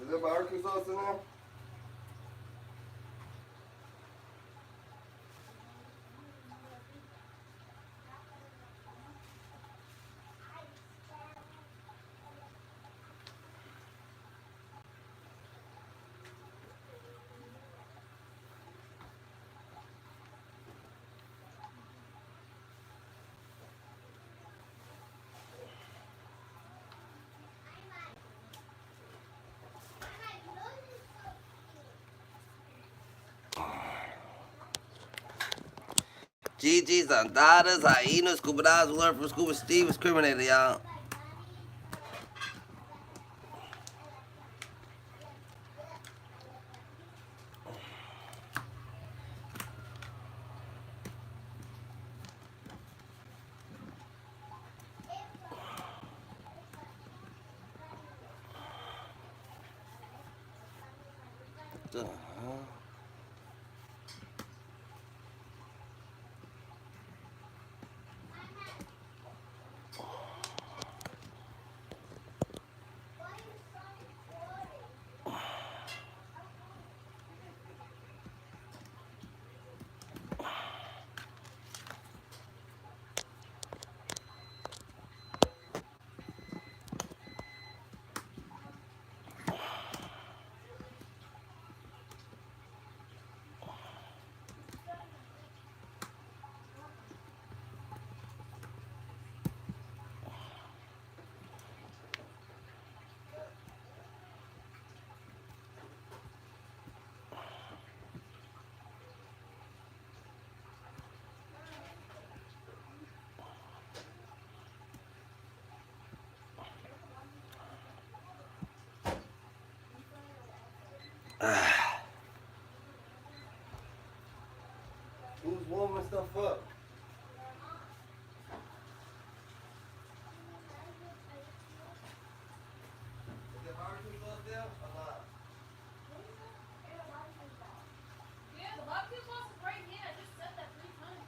there barbecue sauce in there? Gigi's Andadas, hyenas, scuba dives, alert from Scuba Steve was criminated, y'all. Who's warming stuff up? Is there barbecue sauce there or not? Yeah, the barbecue sauce is right here. I just said that 3 times.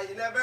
You never.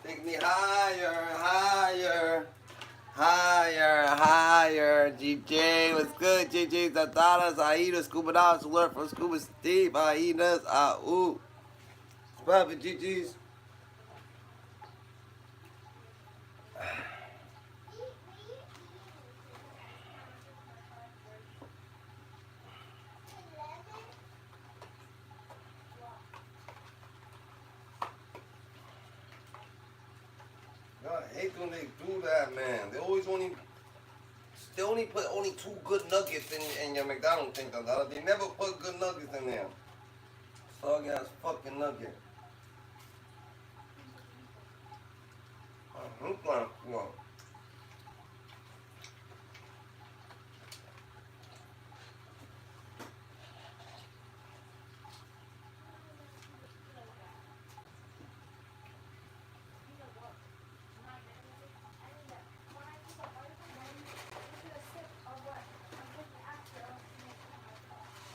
Take me higher. GJ, what's good? GJ, Zatalas, Hyenas, Scuba Dives, alert from Scuba Steve, Hyenas, ooh. What's poppin', GG's? God, I hate when they do that, man. They only put only 2 good nuggets in your McDonald's thing. They never put good nuggets in there. Soggy ass fucking nugget. I'm gonna well.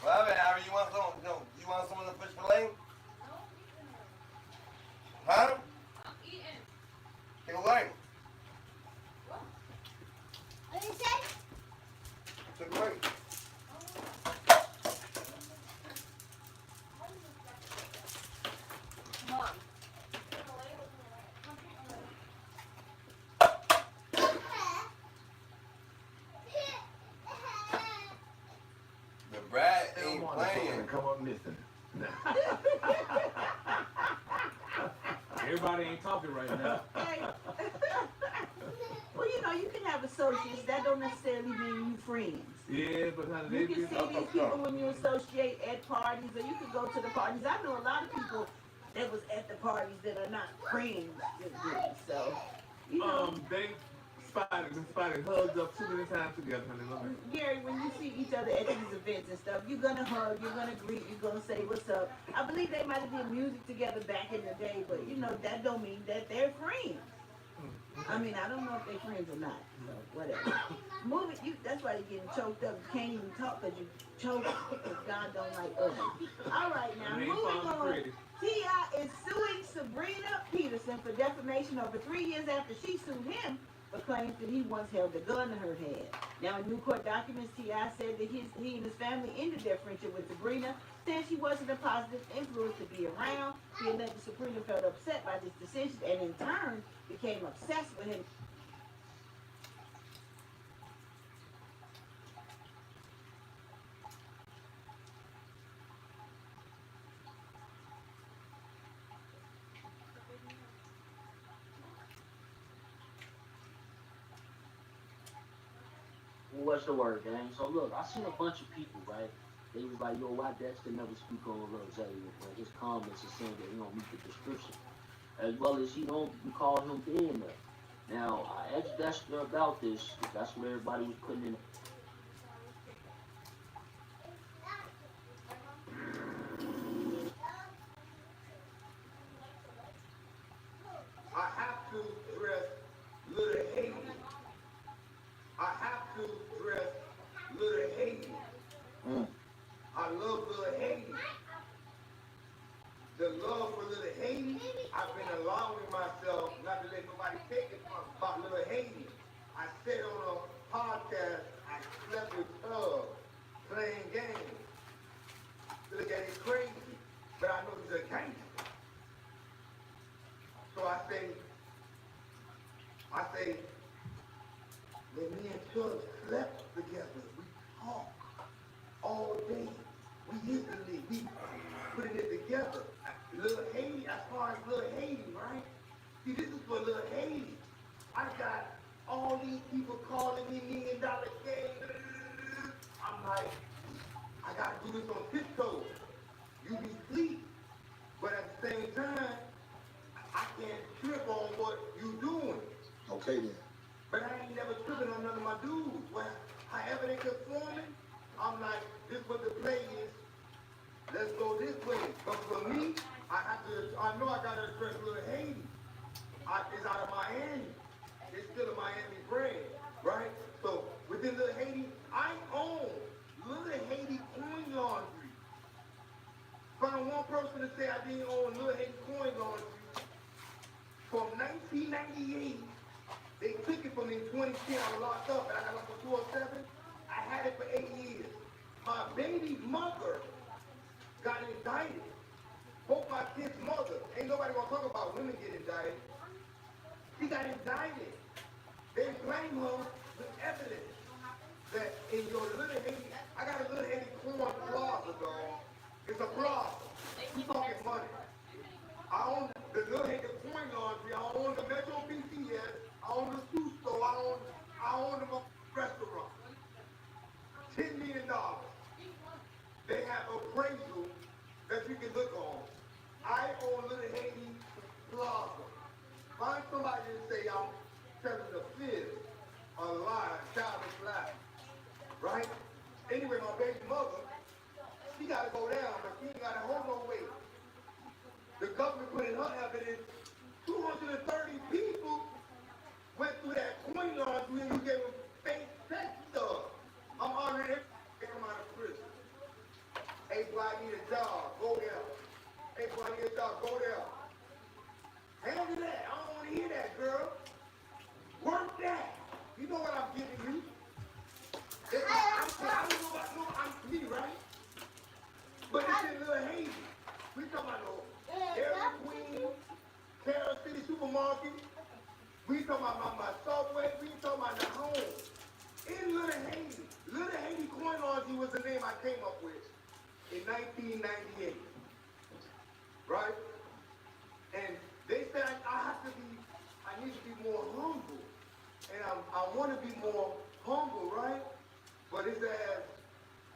Well, Harry, you want some? No, you want some of the fish fillet? Huh? I'm eating. Take away. What? What did you say? Take away. Mom. The Brad They don't ain't want to playing. come up missing. Everybody ain't talking right now. Hey. Well, you know, you can have associates. That don't necessarily mean you friends. Yeah, but honey, You they can be see these people when you associate at parties, or you can go to the parties. I know a lot of people that was at the parties that are not friends with them. So, you know, they spotted hugged up too many times together, honey. Look at Gary, when you see each other at these events and stuff, you're gonna hug, you're gonna greet, you're gonna say what's up. I believe they might have did music together back in the day, but you know that don't mean that they're friends. I mean, I don't know if they're friends or not. So whatever. Moving, you. That's why you're getting choked up. You can't even talk because you choke because God don't like ugly. All right, now It ain't moving fun, on. pretty. T.I. is suing Sabrina Peterson for defamation over 3 years after she sued him for claims that he once held a gun to her head. Now, in new court documents, T.I. said that he and his family ended their friendship with Sabrina since she wasn't a positive influence to be around. He alleged Sabrina felt upset by this decision and in turn became obsessed with him. What's the word, gang? So look, I seen a bunch of people, right? They was like, yo, why Dexter never speak on Rose? When his comments are saying that he don't meet the description. As well as he don't call him dead enough. Now, I asked Dexter about this, because that's what everybody was putting in. I have to dress Little Haiti. I have to dress Little Haiti. I love Little Haiti. The love for Little Haiti, I've been allowing myself not to let nobody take it from about Little Haiti. I said on a podcast, I slept with Tub playing games. Look at it crazy, but I know he's a gangster. So I say, when me and Chubb slept together, we talked all day. We instantly, we putting it together. Little Haiti, as far as Little Haiti, right? See, this is for Little Haiti. I got all these people calling me $1 million game. I'm like, I gotta do this on tiptoes. You be asleep, but at the same time, I can't trip on what you doing. Okay then. But I ain't never tripping on none of my dudes. Well, however they conforming, I'm like, this what the play is. Let's go this way. But for me, I know I gotta address Little Haiti. It's out of Miami. It's still a Miami brand, right? So within Little Haiti, I own Little Haiti coin laundry. Found one person to say I didn't own Little Haiti coin laundry. From 1998, they took it from me in 2010. I was locked up and I got up for 207. I had it for 8 years. My baby mother got indicted. Both my kids' mother. Ain't nobody gonna talk about women get indicted. She got indicted. They blame her with evidence that in your Little Haiti, I got a Little Haiti corn plaza, dog. It's a plaza. We talking money. I own the Little Haiti coin laundry. I own the Metro PCS. I own the shoe store. I own the restaurant. $10 million. They have appraisal that you can look on. I own Little Haiti Plaza. Find somebody to say I'm telling the fib, a lie, a childish lie. Right? Anyway, my baby mother, she got to go down, but she ain't got to hold no weight. The government put in her evidence, 230 people went through that coin laundry and you gave them fake sex stuff. I'm already come out of prison. Hey, boy, I need a job. Go there. Hey, boy, I need a job. Go there. Handle that. I don't want to hear that, girl. Work that. You know what I'm giving you. I don't know about no, I'm me, right? But it's in Little Haiti. We talking about no Dairy Queen, Carol City Supermarket. We talking about my Subway. We talking about the home. In Little Haiti. Little Haiti Coin Laundry was the name I came up with in 1998. Right? And they said I need to be more humble. And I want to be more humble, right? But it's as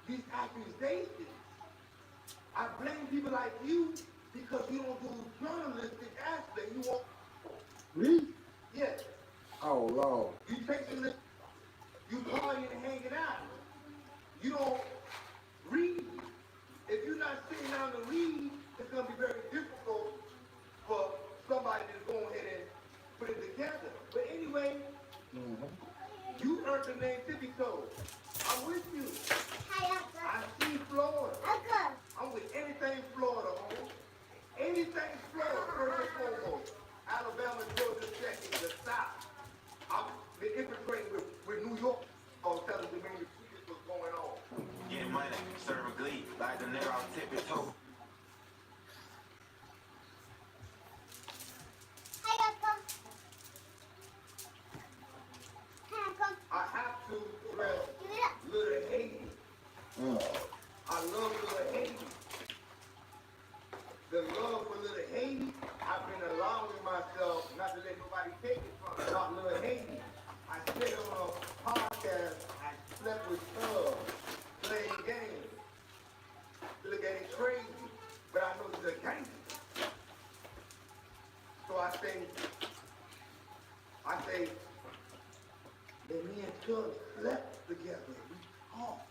these accusations. I blame people like you because you don't do journalistic aspect. You want Me? yes. Oh, Lord. You taking this, you partying and hanging out. You don't read. If you're not sitting down to read, it's gonna be very difficult for somebody to go ahead and put it together. But anyway, you earned the name Tippy Toe. I'm with you. I see Florida. I'm with anything Florida, homie. Anything Florida, first and foremost. Alabama, Georgia, second, the South. I've been infiltrating with New York on telling the main secrets what's going on. Getting money, serving glee, like the nigga on Tippy Toe. I have to dress Little Haiti. I love Little Haiti. The love for Little Haiti, I've been allowing myself not to let nobody take it from me. Not Little Haiti. I said on a podcast, I slept with Thug, playing games. Look at it crazy, but I know it's a game. So I say, that me and Thug slept together. We talked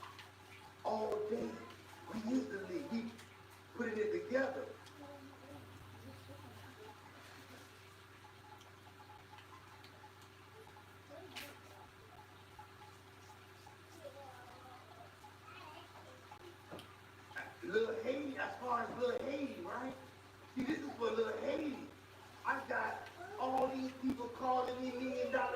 all day. We putting it together. Little Haiti, as far as Little Haiti, right? See, this is for Little Haiti. I got all these people calling me $1 Million Gang.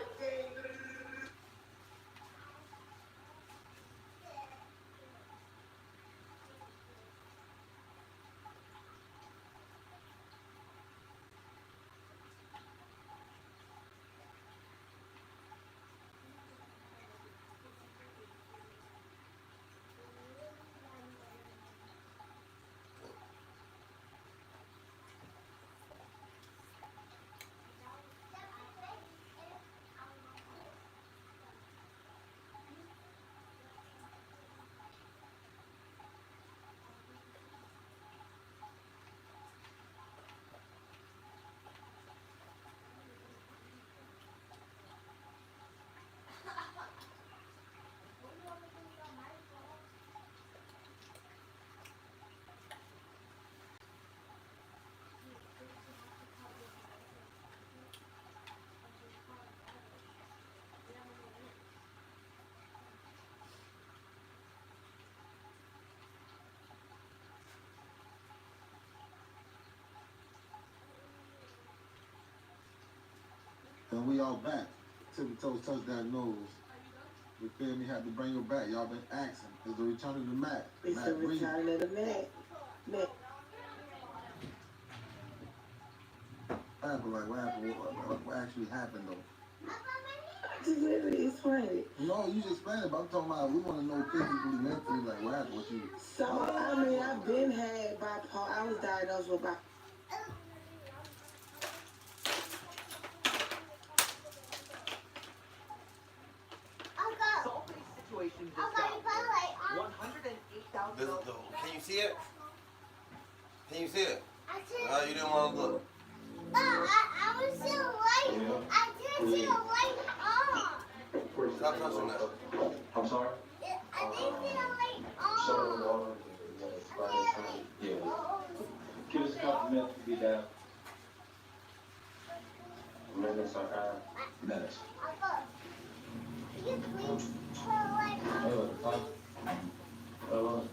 And we all back. Tippy Toes touchdown nose. You feel me? Had to bring her back. Y'all been asking. It's the return of the Mac. It's Mac the Reed. return of the Mac. What happened? Like, what happened? What actually happened, though? Just let me explain it. No, you just explained it, but I'm talking about, we want to know physically, mentally, like, what happened with you? So, I mean, I've been had bipolar. I was diagnosed with bipolar. Can you see it? Can you see it? I see No, you didn't want to look. No, I was see the light. I didn't see the light on. Stop touching that. I'm sorry? I didn't see the light on. Yeah. Give us a couple minutes to be down. Minutes are minutes. Papa, can you please turn the light on?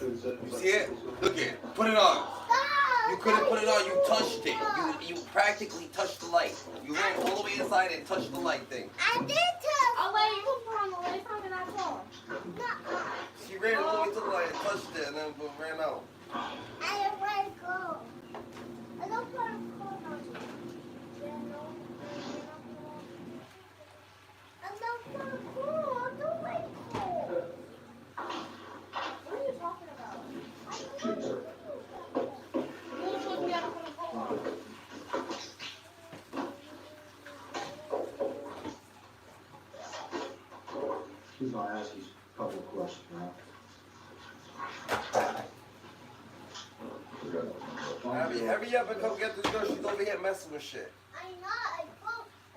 You see it? Look at it. Put it on. You couldn't put it on. You touched it. You practically touched the light. You ran all the way inside and touched the light thing. I did touch. Oh, wait, you can put on the light from that phone. She ran all the way to the light and touched it and then ran out. I don't want to go. I don't want to go. I don't want to go. I don't like cold. What are you talking about? Who's supposed to be able to put a phone on? He's gonna ask you a couple of questions now. Hurry up and come get this girl. She's over here messing with shit. I'm not.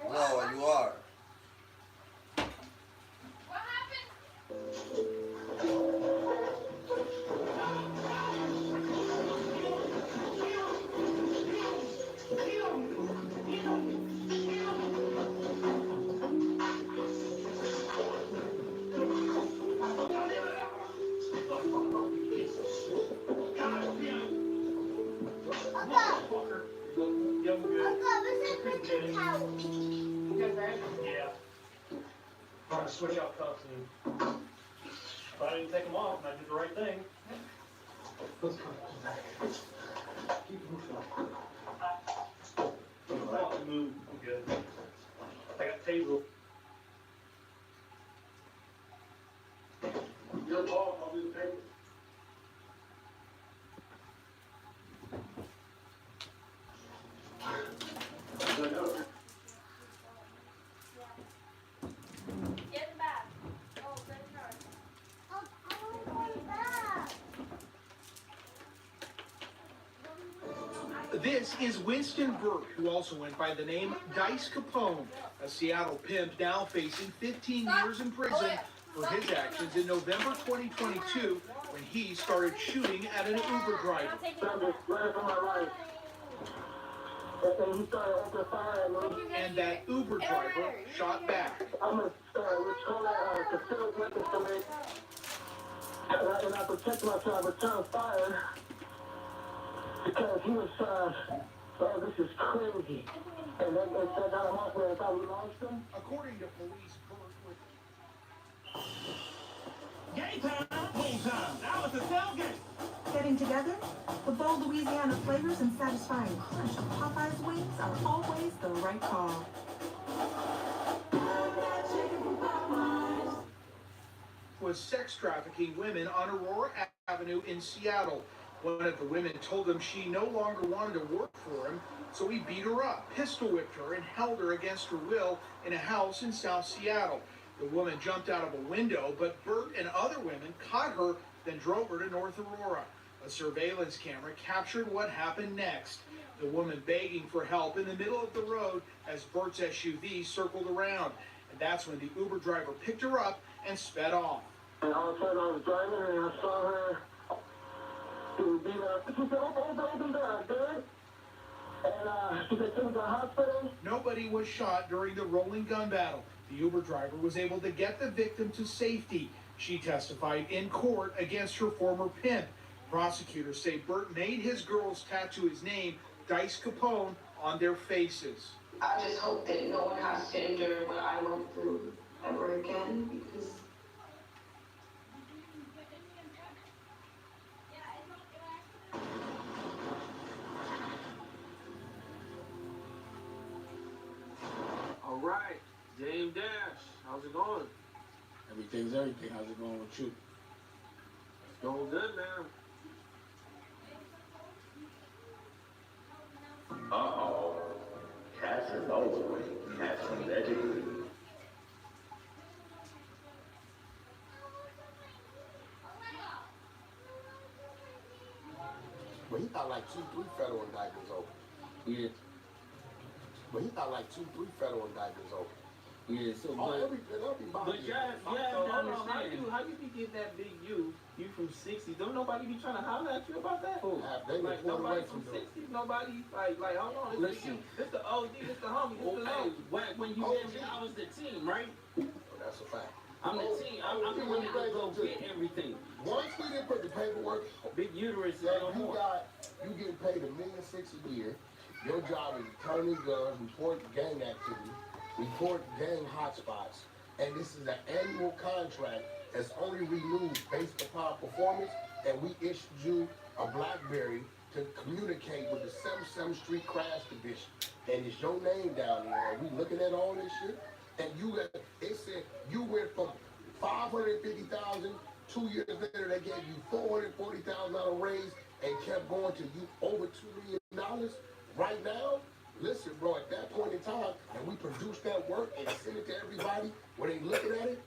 I No, you are. What happened? Yeah. Trying to switch out cuffs and if I didn't take them off and I did the right thing. Let's go. Keep moving. I'll move. I'm good. I got taser. Your ball, I'll do the paper. Get in back. Oh, get in charge. This is Winston Burke, who also went by the name Dice Capone, a Seattle pimp now facing 15 years in prison for his actions in November 2022 when he started shooting at an Uber driver. And that Uber driver shot back. And I protect myself, return fire, because he was, oh, this is crazy. And then they said, I'm out there, I thought we lost him. According to police, Burke was... Game time, home time. Now it's a tailgate. Getting together? The bold Louisiana flavors and satisfying crunch of Popeye's wings are always the right call. Was sex trafficking women on Aurora Avenue in Seattle. One of the women told him she no longer wanted to work for him, so he beat her up, pistol whipped her, and held her against her will in a house in South Seattle. The woman jumped out of a window, but Bert and other women caught her, then drove her to North Aurora. A surveillance camera captured what happened next. The woman begging for help in the middle of the road as Bert's SUV circled around. And that's when the Uber driver picked her up and sped off. And all of a sudden I was driving and I saw her being she said, open the door, good? And she said, to the hospital. Nobody was shot during the rolling gun battle. The Uber driver was able to get the victim to safety. She testified in court against her former pimp. Prosecutors say Bert made his girls tattoo his name, Dice Capone, on their faces. I just hope that no one has to endure what I went through ever again, because All right, Dame Dash, how's it going? Everything's everything. How's it going with you? It's going good, man. Uh-oh. Cash is over. Cash is legendary. But he got like 2-3 federal indictments open. Yeah. But he got like 2-3 federal indictments open. Yeah, so Oh, but everybody. you have to understand. How you be getting that big you from 60s? Don't nobody be trying to holler at you about that? Who? They Like pulled nobody away from from them. 60s, nobody like hold on, Listen. this the OD, this the homie, this the Okay, homie. when you met me, I was the team, right? Oh, that's a fact. I'm the team. I'm the one that go get everything. Once we didn't put the paperwork, Big uterus is that no more. you getting paid $1.6 million a year. Your job is to turn these guns, report gang activity, report gang hotspots, and this is an annual contract that's only renewed based upon performance. And we issued you a BlackBerry to communicate with the 77th Street Crash Division, and it's your name down there. And we looking at all this shit, and it said you went from $550,000. 2 years later, they gave you $440,000 raise and kept going to you over $2 million. Right now, listen, bro, at that point in time, and we produced that work and sent it to everybody when they looking at it.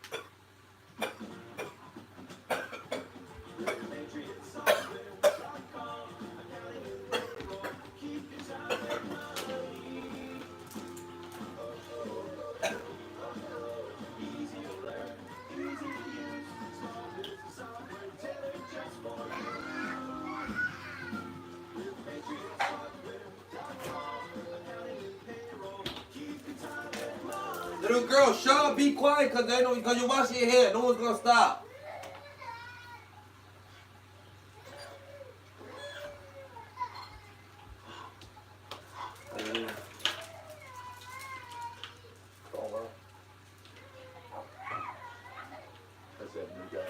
Little girl, shut up, be quiet, cause you're washing your hair. No one's gonna stop. That's that new guy.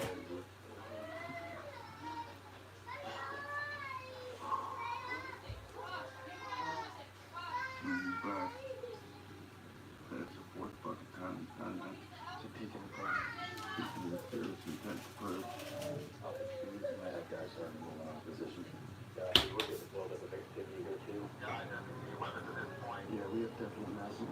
That's the fourth fucking time he's done that. So taking a break. Taking a serious intense approach. That guy's starting to move on position. Yeah, we have definitely massive.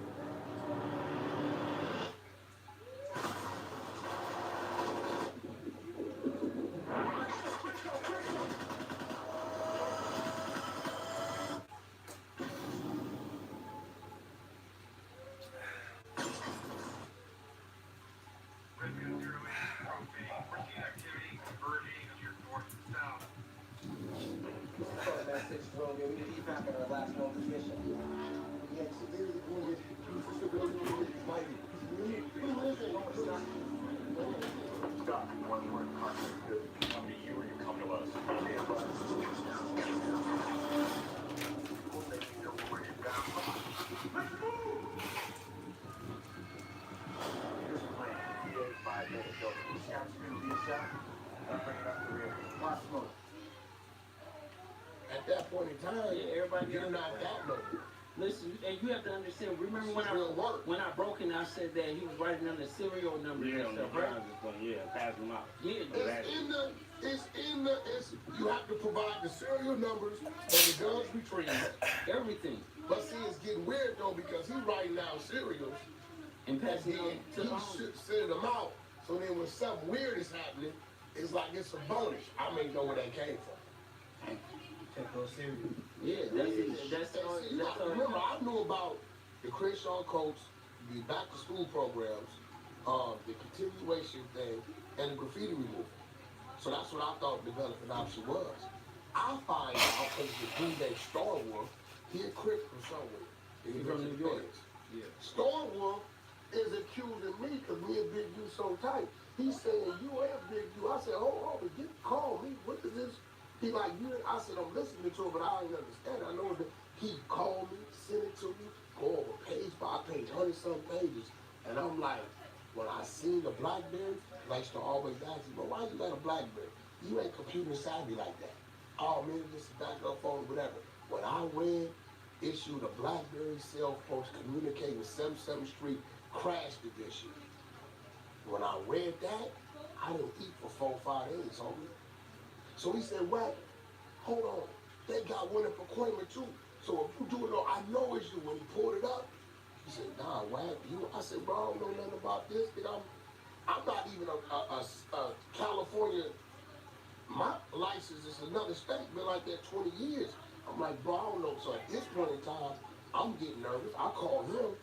At that point in time, everybody you're not that noble. Listen, and you have to understand. Remember when real when I broke in, I said that he was writing on the serial number. Yeah, and on the stuff, right? ground, just going, pass them out. Yeah, You have to provide the serial numbers and the guns retrieved. Everything. But see, it's getting weird though because he's writing down serials and passing them to the sending them out. So then when something weird is happening, it's like it's a bonus. I may know where that came from. Take those serious. Yeah, that's remember, I knew about the Crenshaw Coats, the back to school programs, the continuation thing, and the graffiti removal. So that's what I thought development option was. I find out because the Green Bay Star Wolf, he a Crip from somewhere. He's from New York. Yeah. Star Wolf is accusing me because me and Big U so tight. He's saying you and Big U. I said, hold on, but call me. What is this? He like, I said, I'm listening to him, but I ain't understand. I know that he called me, sent it to me, go over page by page, 100-some pages. And I'm like, when I seen the BlackBerry, likes to always ask me, but why you got a BlackBerry? You ain't computer savvy like that. Oh man, just a backup phone, whatever. When I read, issued a BlackBerry cell phone to communicate with 77th Street Crash Division. When I read that, I didn't eat for 4 or 5 days, homie. So he said, Wack, hold on. They got one in Pacoima too. So if you do it all, I know it's you. When he pulled it up, he said, nah, Wack, you. I said, bro, I don't know nothing about this. I'm not even a California. My life license is another state. Been like that 20 years. I'm like, bro, I don't know. So at this point in time, I'm getting nervous. I call him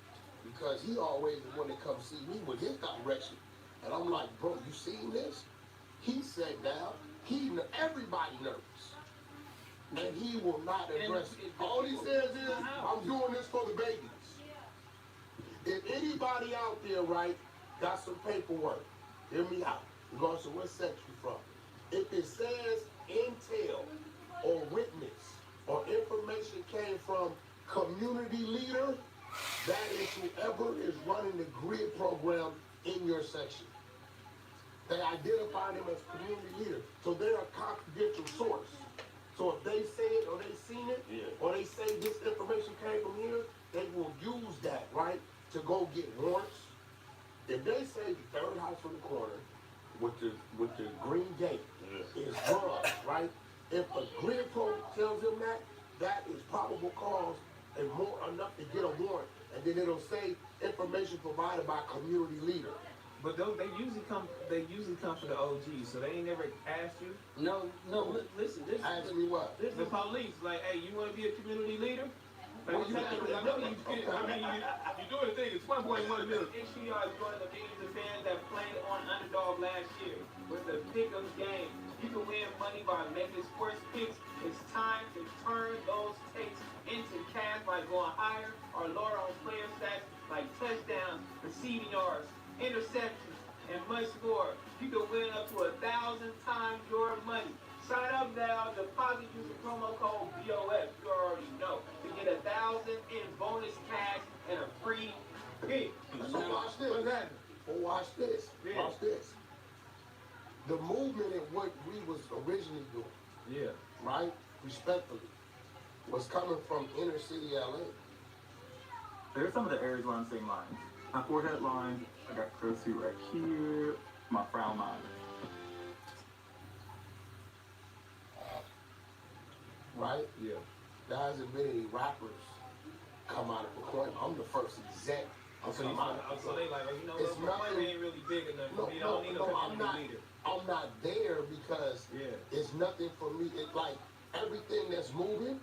because he always the one that comes see me with his direction. And I'm like, bro, you seen this? He sat down. Everybody nervous. And he will not address it. All he says is, I'm doing this for the babies. If anybody out there, right, got some paperwork, hear me out. Regardless of what section you from. If it says intel or witness or information came from community leader, that is whoever is running the grid program in your section. They identify them as community leader. So they're a confidential source. So if they say it or they seen it, or they say this information came from here, they will use that, right, to go get warrants. If they say the third house from the corner with the green gate is drugs, right? If a grid pro tells them that, that is probable cause and more enough to get a warrant. And then it'll say information provided by community leader. But those they usually come from the OGs, so they ain't never asked you. No, listen. Ask me what? The police, like, hey, you want to be a community leader? Like, you doing the thing. It's 1.1 million. HCR is one of the biggest events that played on Underdog last year with the Pick'em game. You can win money by making sports picks. It's time to turn those takes into cash by going higher or lower on player stats like touchdowns, receiving yards, interceptions, and much more. You can win up to 1,000 times your money. Sign up now, deposit using promo code BOS, you already know, to get 1,000 in bonus cash and a free pick. So watch this. Watch this. Yeah. Watch this. The movement and what we was originally doing, right, respectfully, was coming from inner city LA. There's some of the areas where I'm seeing lines. My forehead line, I got crow's feet right here, my frown line. Right? Yeah. There hasn't been any rappers come out of McCoy. I'm the first exec. So they like, you know, It's McCoy nothing- ain't really big enough. No, You don't need a I'm not. community leader. I'm not there because it's nothing for me. It's like everything that's moving,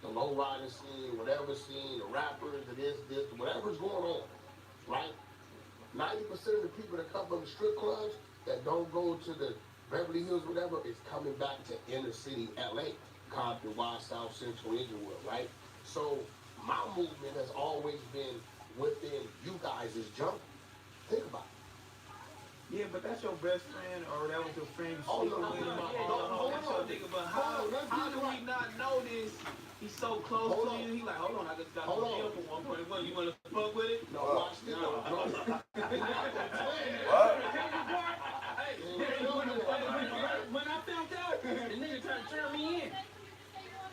the low rider scene, whatever scene, the rappers, this, whatever's going on, right? 90% of the people that come from the strip clubs that don't go to the Beverly Hills, whatever, is coming back to inner city LA, Compton, Wild South, Central, Inglewood, right? So my movement has always been within you guys' jungle. Think about it. Yeah, but that's your best friend, or that was your friend. Oh, no, That's your nigga. But how do we not know this? He's so close to you. He like, hold on, I just got the deal for 1.1. You want to fuck with it? No, watch this. When I found out, the nigga tried to turn me in.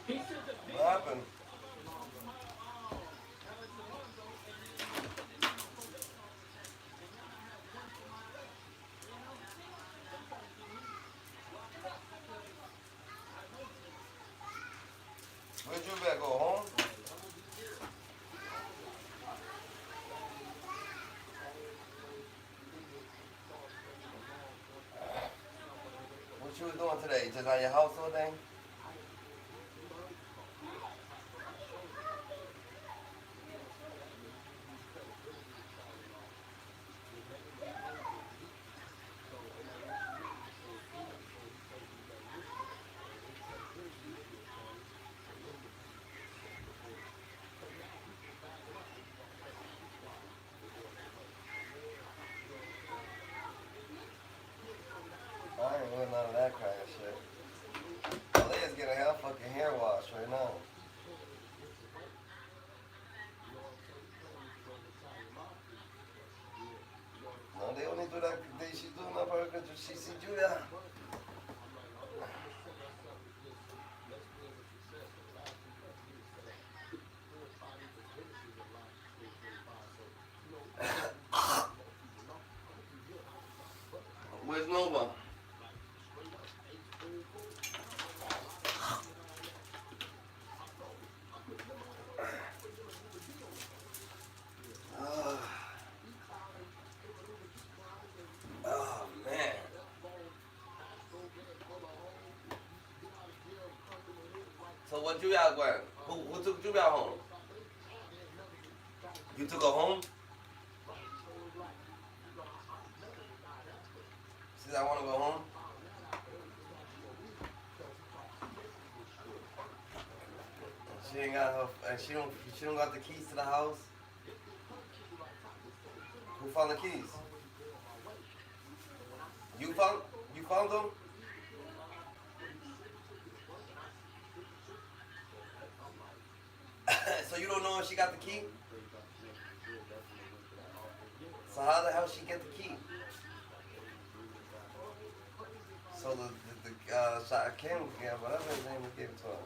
He said the What happened? Where'd you better go home? What you was doing today? Just on your house all day? I ain't with none of that kind of shit. Aaliyah's getting a fucking hair wash right now. No, they only do that. She's doing that for because she see Julia. Where's Nova? Oh man. So what Julia went? Who took Julia home? You took her home? She said, I want to go home. She ain't got her, and she don't got the keys to the house. Who found the keys? You found them? So you don't know if she got the key? So how the hell she get the key? So the shot Kim, yeah, whatever his name, gave it to her.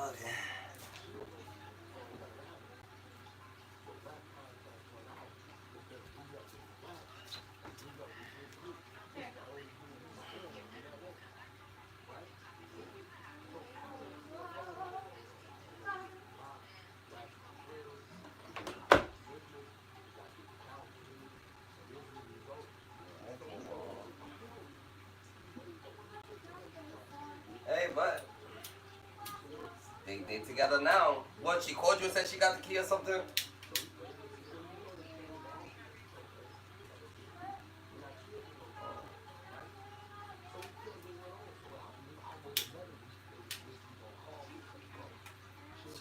Okay. Hey, but they together now. What, she called you and said she got the key or something?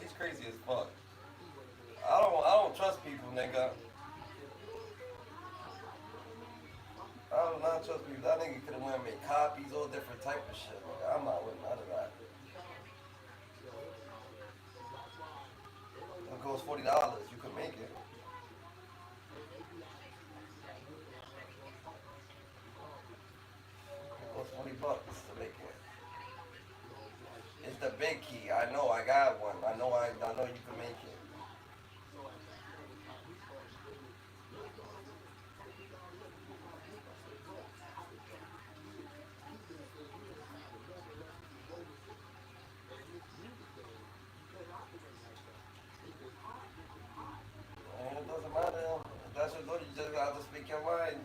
She's crazy as fuck. I don't trust people, nigga. I do not trust people. That nigga could have went and made copies, all different type of shit. Nigga. I'm not with none of that. It goes $40. You could make it. It goes $40 to make it. It's the big key. I know. I got one. I know you can make it. And it doesn't matter. If that's your daughter, you just have to speak your mind.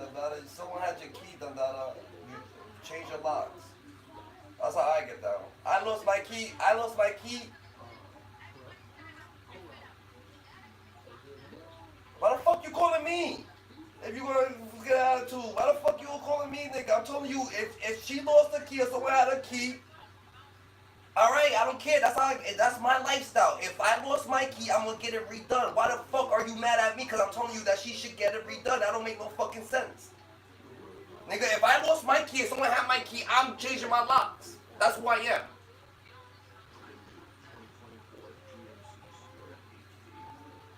Someone had your key, Dandara. You change your locks. That's how I get down. I lost my key. Why the fuck you calling me? If you want to get an attitude, why the fuck you calling me, nigga? I'm telling you, if she lost the key or someone had a key, alright, I don't care. That's my lifestyle. If I lost my key, I'm gonna get it redone. Why the fuck are you mad at me? Because I'm telling you that she should get it redone. That don't make no fucking sense. Nigga, if I lost my key, if someone had my key, I'm changing my locks. That's who I am.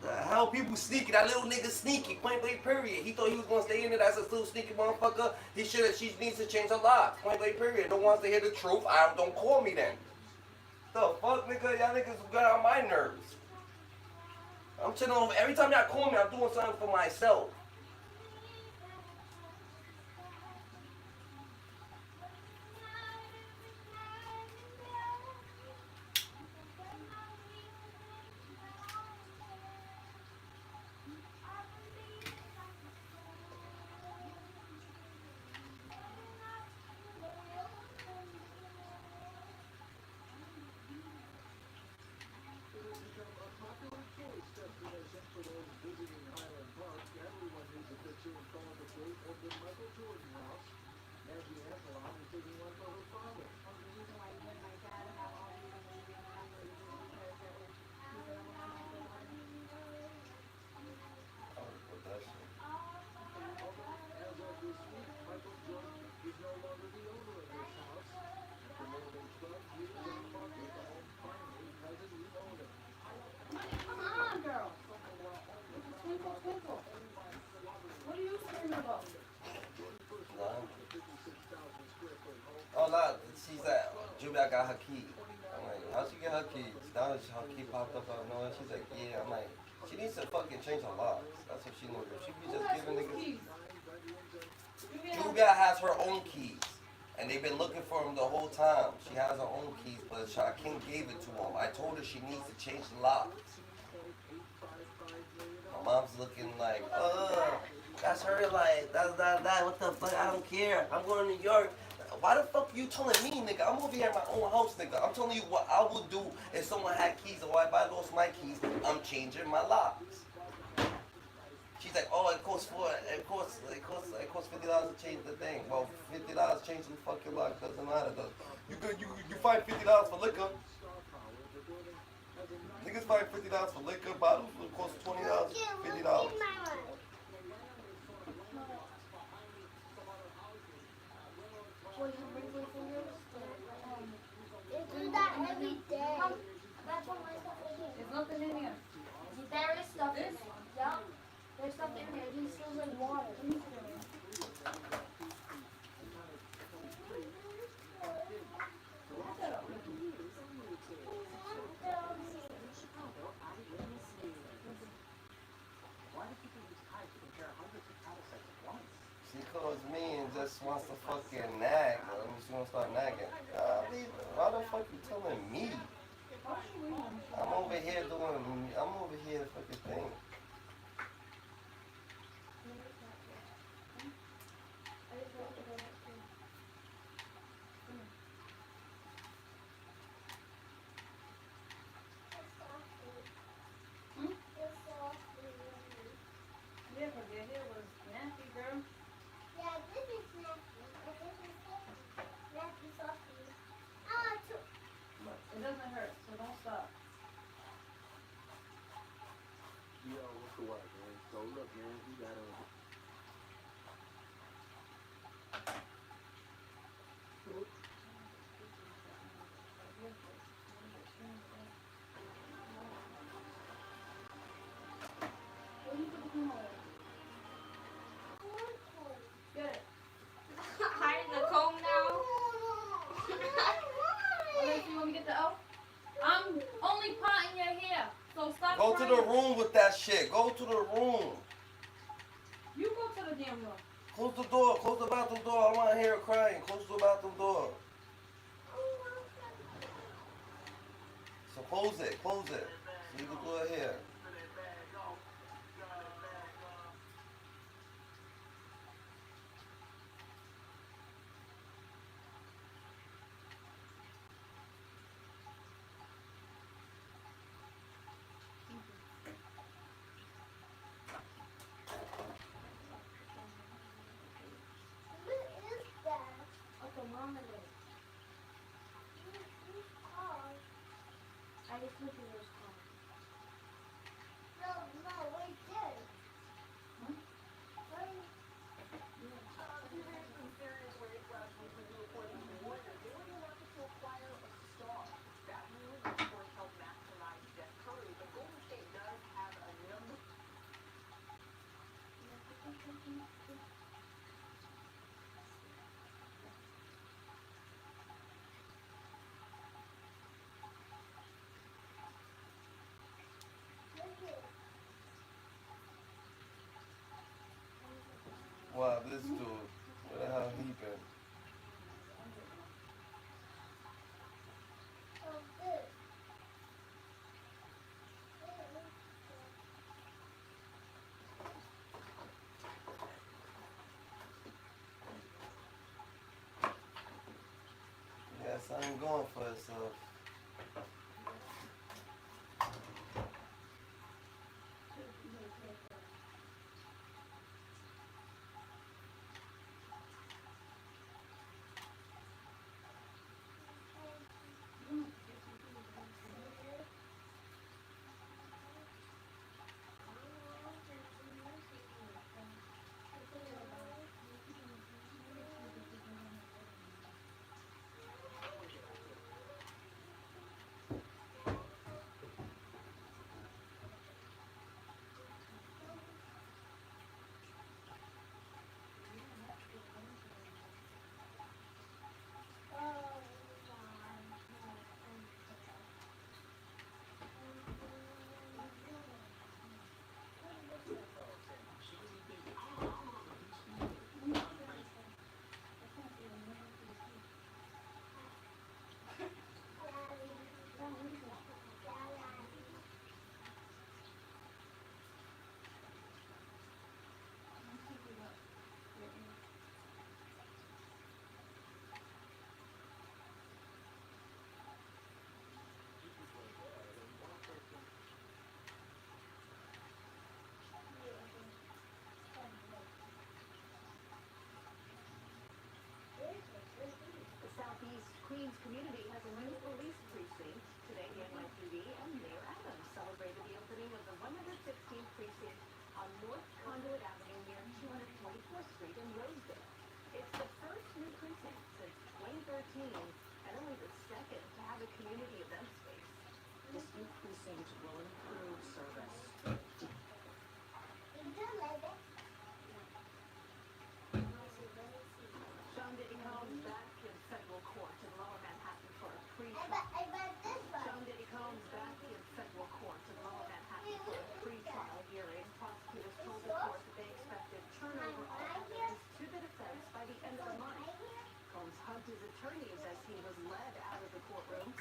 The hell, people sneaky. That little nigga sneaky. Point blank period. He thought he was gonna stay in it as a little sneaky motherfucker. She needs to change her locks. Point blank period. No one wants to hear the truth. Don't call me then. The fuck, nigga? Y'all niggas got on my nerves. I'm chilling over. Every time y'all call me, I'm doing something for myself. Come on, girl. Twinkle, twinkle. What are you screaming about? Oh, no. She's at Julia got her key. I'm like, How'd she get her keys? Now her key popped up out of nowhere. She's like, yeah. I'm like, she needs to fucking change her locks. That's what she needs. She be just giving niggas. Julia has her own keys. And they've been looking for him the whole time. She has her own keys, but Shaquin gave it to him. I told her she needs to change the locks. My mom's looking like, that's her, like, that, what the fuck, I don't care. I'm going to New York. Why the fuck you telling me, nigga? I'm over here in my own house, nigga. I'm telling you what I would do if someone had keys, or if I lost my keys, I'm changing my locks. She's like, oh, it costs $50 to change the thing. Well, $50 changing the fucking lock doesn't matter, though. You find $50 for liquor. Niggas find $50 for liquor. Bottles will cost $20, $50. They do that every day. That's what my stuff is. There's nothing in here. There is stuff in there. Yeah. There's stuff in there. It just feels like water. She calls me and just wants to fucking nag. She wants to start nagging. Why the fuck you telling me? I'm over here fucking thing. Yeah, but your hair was nasty, girl. Yeah, this is nasty. This is nasty saucy. I want to. It doesn't hurt, so don't stop. Yo, what's the word, man? So look, man, we got Where you put the cream away? Get it. Hiding the comb now. Okay, so you want me to get the elf? I'm only potting your hair, so stop Go to crying. the room with that shit. Go to the room. You go to the damn room. Close the door. Close the bathroom door. I want to hear her crying. Close the bathroom door. So close it. Close it. So you can do it here. What is that? Okay, mom and dad. Whose car? I just look at those cars. No, wait there. Wow, this dude. Where the hell he been? Yeah, something going for itself. New precinct will improve service. Sean Diddy Combs back in federal court in Lower Manhattan for a pre-trial. Sean Diddy Combs back in federal court in Lower Manhattan for a pre-trial hearing. Prosecutors told the court that they expected turnover of evidence to the defense by the end of the month. Combs hugged his attorneys as he was led out of the courtroom.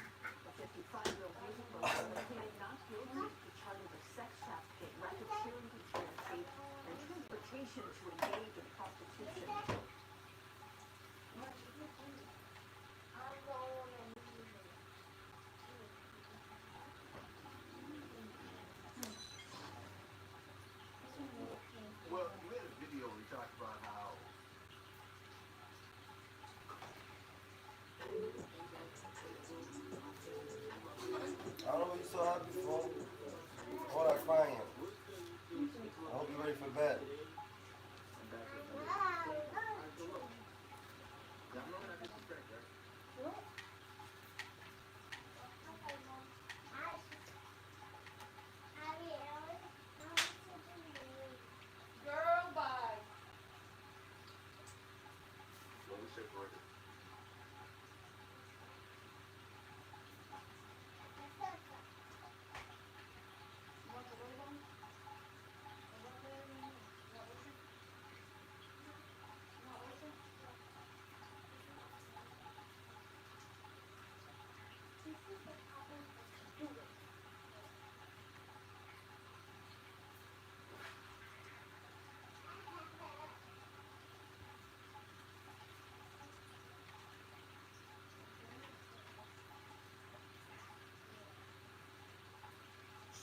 The 55-year-old music promoter pleaded not guilty to charges of sex trafficking, racketeering conspiracy, and transportation to engage in prostitution. Well, we had a video where we talked about how I don't know what you so happy for. All that crying. I hope you're ready for bed. Girl, bye. what we separated.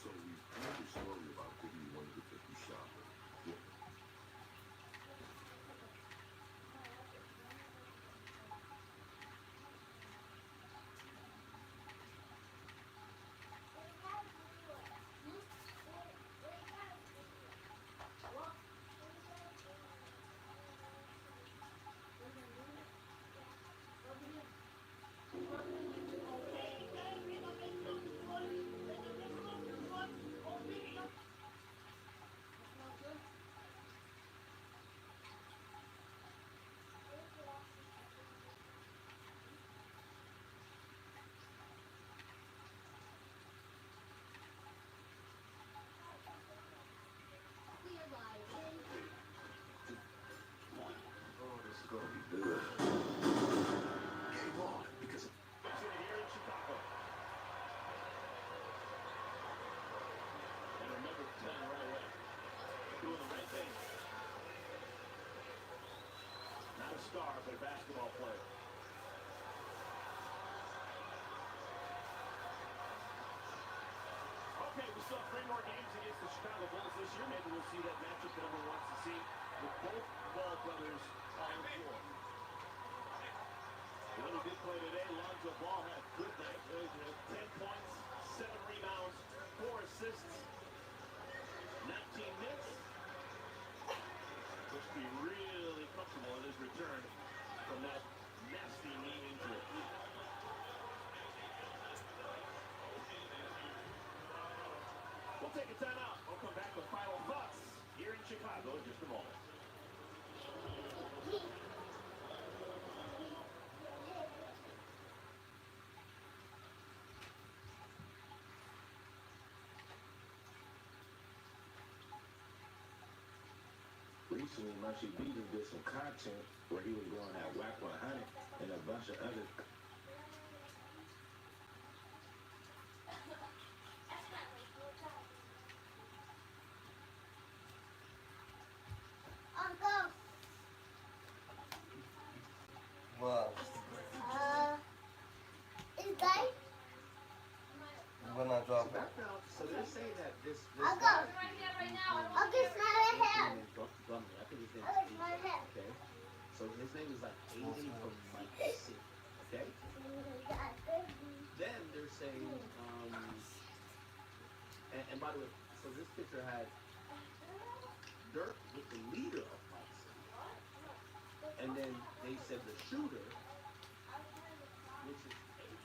So we've heard the story about Diddy wanted to take you shopping. Yeah. Oh, this is gonna be good. Game on, because Here in Chicago. And remember 10 right away. Doing the right thing. Not a star, but a basketball player. Okay, we still have 3 more games against the Chicago Bulls this year. Maybe we'll see that matchup that everyone wants to see with both Ball brothers on the floor. The one who did play today, Lonzo Ball, had a good night. 10 points, 7 rebounds, 4 assists, 19 minutes. Must be really comfortable in his return from that nasty knee injury. We'll take a timeout. We'll come back with final thoughts here in Chicago in just a moment. Recently, Munchie Beaton did some content where he was going at Whack 100 and a bunch of other. Uncle. What? Is that? When I drop it. So they're saying that this Uncle. guy, Uncle, smell him. I think his name Uncle, is smell Aiden, him. okay? So his name is like Aiden from like C, okay? Then they're saying, and by the way, so this picture had Dirk with the leader of Mike City. And then they said the shooter, which is Aiden.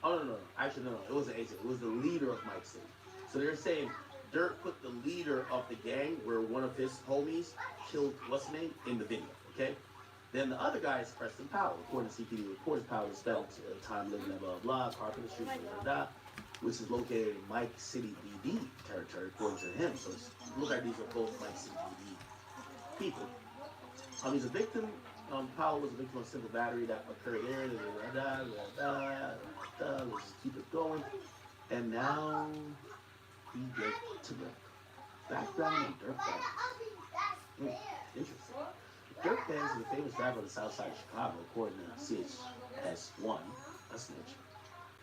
Oh no. Actually no. It wasn't agent. It was the leader of Mike City. So they're saying Dirk put the leader of the gang, where one of his homies killed what's his name in the video. Okay. Then the other guy is Preston Powell. According to CPD reports, Powell spent time living at blah blah Carpenter Street, blah blah, which is located in Mike City BD territory, according to him. So it's, look like these are both Mike City BD people. He's a victim. Powell was a victim of simple battery that occurred there. Let's just keep it going. And now we get to the background of Dirk Banks. Interesting. Dirk Banks is a famous rapper on the south side of Chicago, according to CHS1, a snitch.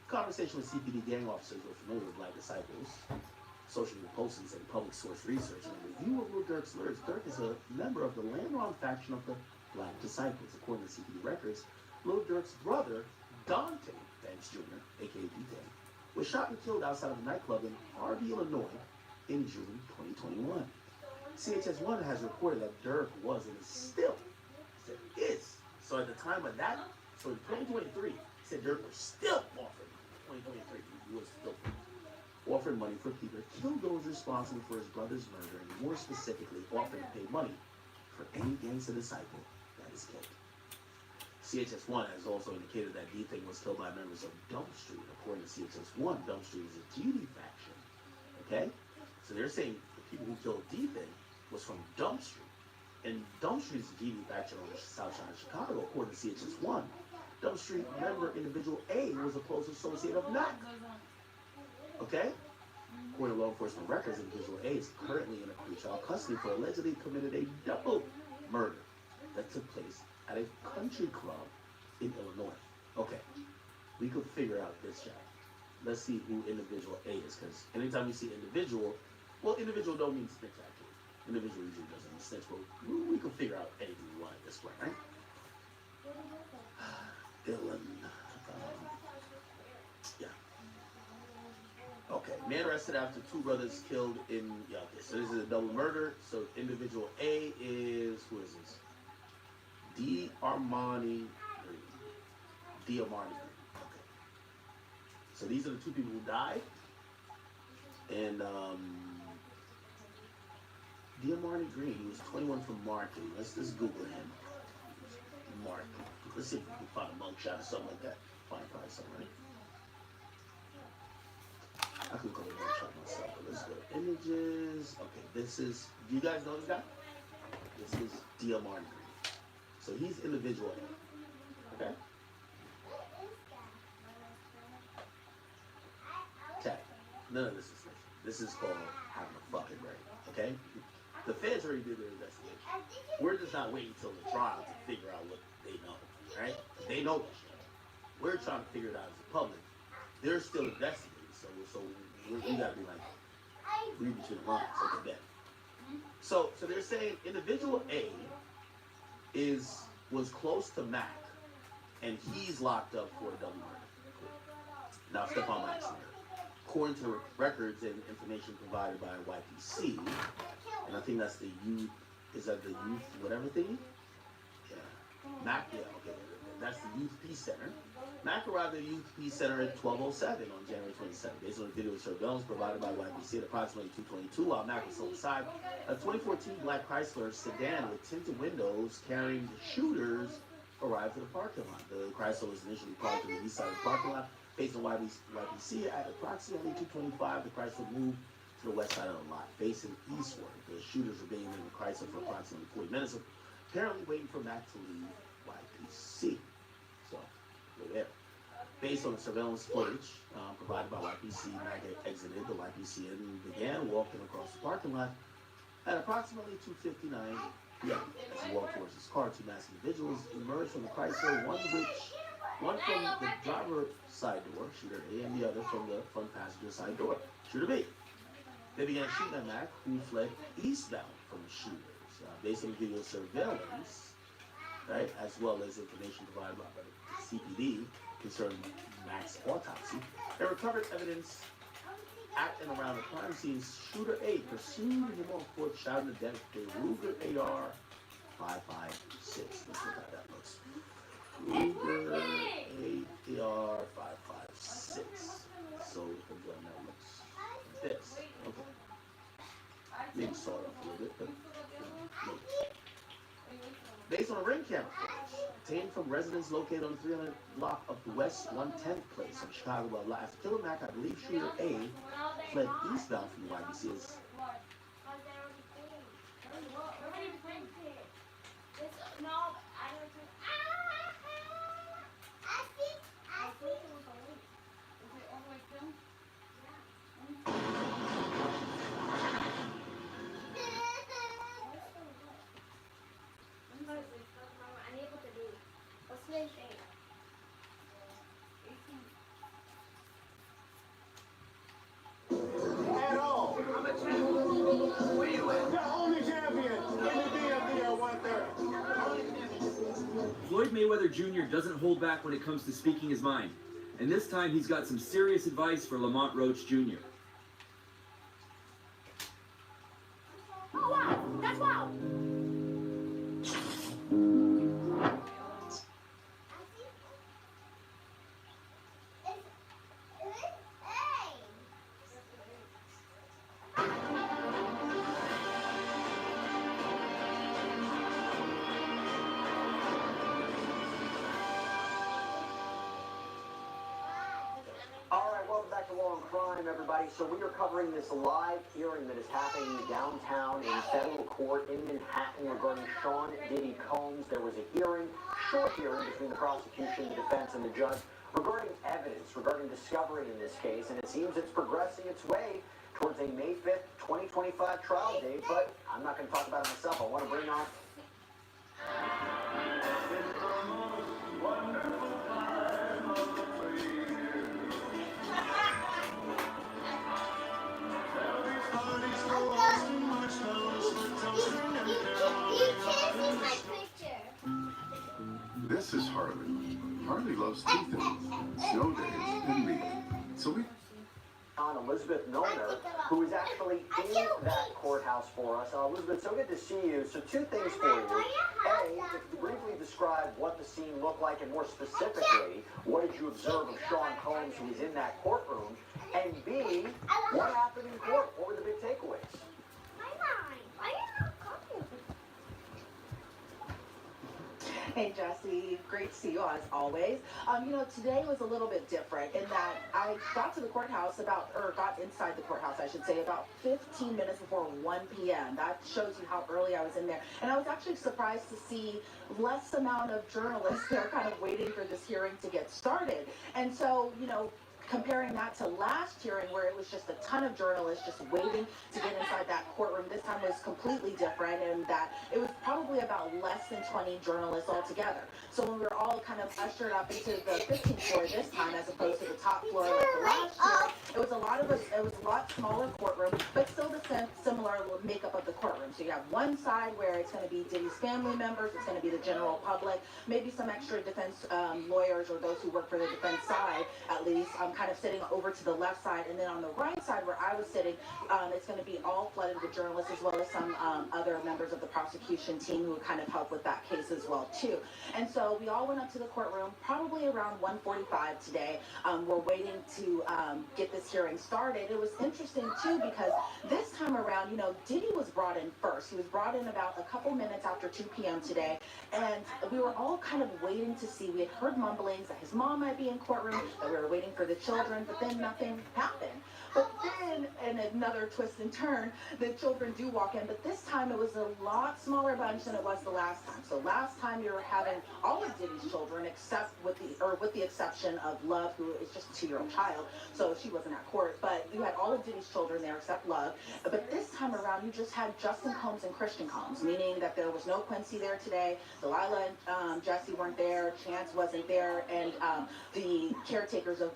Conversation with CPD gang officers were familiar with Black Disciples, social postings, and public source research. And a review of Lil Durk's lyrics, Dirk is a member of the Landron faction of the Black Disciples. According to CPD records, Lil Durk's brother, Dante Banks Jr., aka D-Day, was shot and killed outside of a nightclub in Harvey, Illinois in June 2021. CHS1 has reported that Dirk was and is still, said is. So at the time of that, so in 2023, said Dirk was still offering, 2023, he was still offering money for people to kill those responsible for his brother's murder, and more specifically, offering to pay money for any gangster disciple that is killed. CHS1 has also indicated that D-Thing was killed by members of Dump Street. According to CHS1, Dump Street is a GD faction. Okay? So they're saying the people who killed D-Thing was from Dump Street. And Dump Street is a GD faction on the south side of Chicago, according to CHS1. Dump Street member individual A was a close associate of Mac. Okay? According to law enforcement records, individual A is currently in a pretrial custody for allegedly committed a double murder that took place at a country club in Illinois. Okay, we could figure out this guy. Let's see who individual A is, because anytime you see individual, well, individual don't mean snitch actually. Individual usually doesn't mean snitch, but we can figure out anything we want at this point, right? Dylan. Yeah. Okay, man arrested after two brothers killed in, yeah, okay, so this is a double murder. So individual A is, who is this? Armani Green. Okay. So these are the two people who died. And Armani Green, he was 21 from Market. Let's Google him. Market. Let's see if we can find a mugshot or something like that. Find probably something, right? I could call it mugshot myself, but let's go to images. Okay, this is, do you guys know this guy? This is Armani Green. So he's individual A. Okay? Okay. None of this is snitching. This is called having a fucking brain. Okay? The feds already did their investigation. We're just not waiting until the trial to figure out what they know. Right? They know this shit. We're trying to figure it out as the public. They're still investigating, so we gotta be like, read between the lines. Okay, bet. So they're saying individual A was close to Mac, and he's locked up for a double murder. Now Stephon Mack's murder. According to records and information provided by YPC, and I think that's the youth, is that the youth whatever thingy? Yeah. Mac, yeah, okay. That's the Youth Peace Center. Mac arrived at the Youth Peace Center at 12:07 on January 27th. Based on the video surveillance provided by YPC at approximately 2:22, while Mac was inside a 2014 black Chrysler sedan with tinted windows carrying the shooters arrived to the parking lot. The Chrysler was initially parked on the east side of the parking lot. Based on YPC, at approximately 2:25, the Chrysler moved to the west side of the lot, facing eastward. The shooters remained in the Chrysler for approximately 40 minutes, apparently waiting for Mac to leave YPC. So, we're there. Based on the surveillance footage provided by YPC, Mac exited the YPC and began walking across the parking lot at approximately 2:59 p.m. As he walked towards his car, two masked individuals emerged from the Chrysler, one from the driver's side door, shooter A, and the other from the front passenger side door, shooter B. They began shooting at Mac, who fled eastbound from the shooters. Based on the video surveillance, right, as well as information provided by the CPD concerning Mac's autopsy, they recovered evidence at and around the crime scene. Shooter A pursued him on foot, shouting to death with a Ruger AR-556. Let's look how that looks. Kruger ATR 556. So the gun that looks like this. Okay. Maybe saw it off a little bit, but look. Based on a ring camera footage obtained from residents located on the 300 block of the West 110th place in Chicago, while after Killer Mac, I believe shooter A fled eastbound from the YBC's. At all. The only champion in the DMV 130. Floyd Mayweather Jr. doesn't hold back when it comes to speaking his mind. And this time he's got some serious advice for Lamont Roach Jr. Oh wow, that's wow. All right, welcome back to Law and Crime, everybody. So we are covering this live hearing that is happening downtown in federal court in Manhattan regarding Sean Diddy Combs. There was a hearing, short hearing between the prosecution, the defense, and the judge regarding evidence, regarding discovery in this case, and it seems it's progressing its way towards a May 5th, 2025 trial date, but I'm not going to talk about it myself. I want to bring on... This is Harley. Harley loves teeth and snow days and me. So we... On Elizabeth Milner, who is actually in that courthouse for us. Elizabeth, so good to see you. So two things for you. A, if you briefly describe what the scene looked like, and more specifically, what did you observe of Sean Combs, who was in that courtroom? And B, what happened in court? What were the big takeaways? Hey Jesse, great to see you as always. Today was a little bit different in that I got to the courthouse got inside the courthouse, I should say, about 15 minutes before 1 p.m. That shows you how early I was in there. And I was actually surprised to see less amount of journalists there kind of waiting for this hearing to get started. And so, comparing that to last hearing where it was just a ton of journalists just waiting to get inside that courtroom, this time was completely different in that it was probably about less than 20 journalists altogether. So when we were all kind of ushered up into the 15th floor this time as opposed to the top floor like the last year, it was a lot smaller courtroom, but still the similar makeup of the courtroom. So you have one side where it's going to be Diddy's family members, it's going to be the general public, maybe some extra defense lawyers or those who work for the defense side at least, kind of sitting over to the left side, and then on the right side where I was sitting, it's going to be all flooded with journalists as well as some other members of the prosecution team who would kind of help with that case as well too. And so we all went up to the courtroom probably around 1:45 today. We're waiting to get this hearing started. It was interesting too because this time around, Diddy was brought in first. He was brought in about a couple minutes after 2 p.m. today, and we were all kind of waiting to see. We had heard mumblings that his mom might be in courtroom, that we were waiting for the children, but then nothing happened. But then, in another twist and turn, the children do walk in, but this time it was a lot smaller bunch than it was the last time. So last time you were having all of Diddy's children, except with the exception of Love, who is just a 2-year-old child, so she wasn't at court. But you had all of Diddy's children there except Love. But this time around, you just had Justin Combs and Christian Combs, meaning that there was no Quincy there today. Delilah and Jesse weren't there. Chance wasn't there, and the caretakers of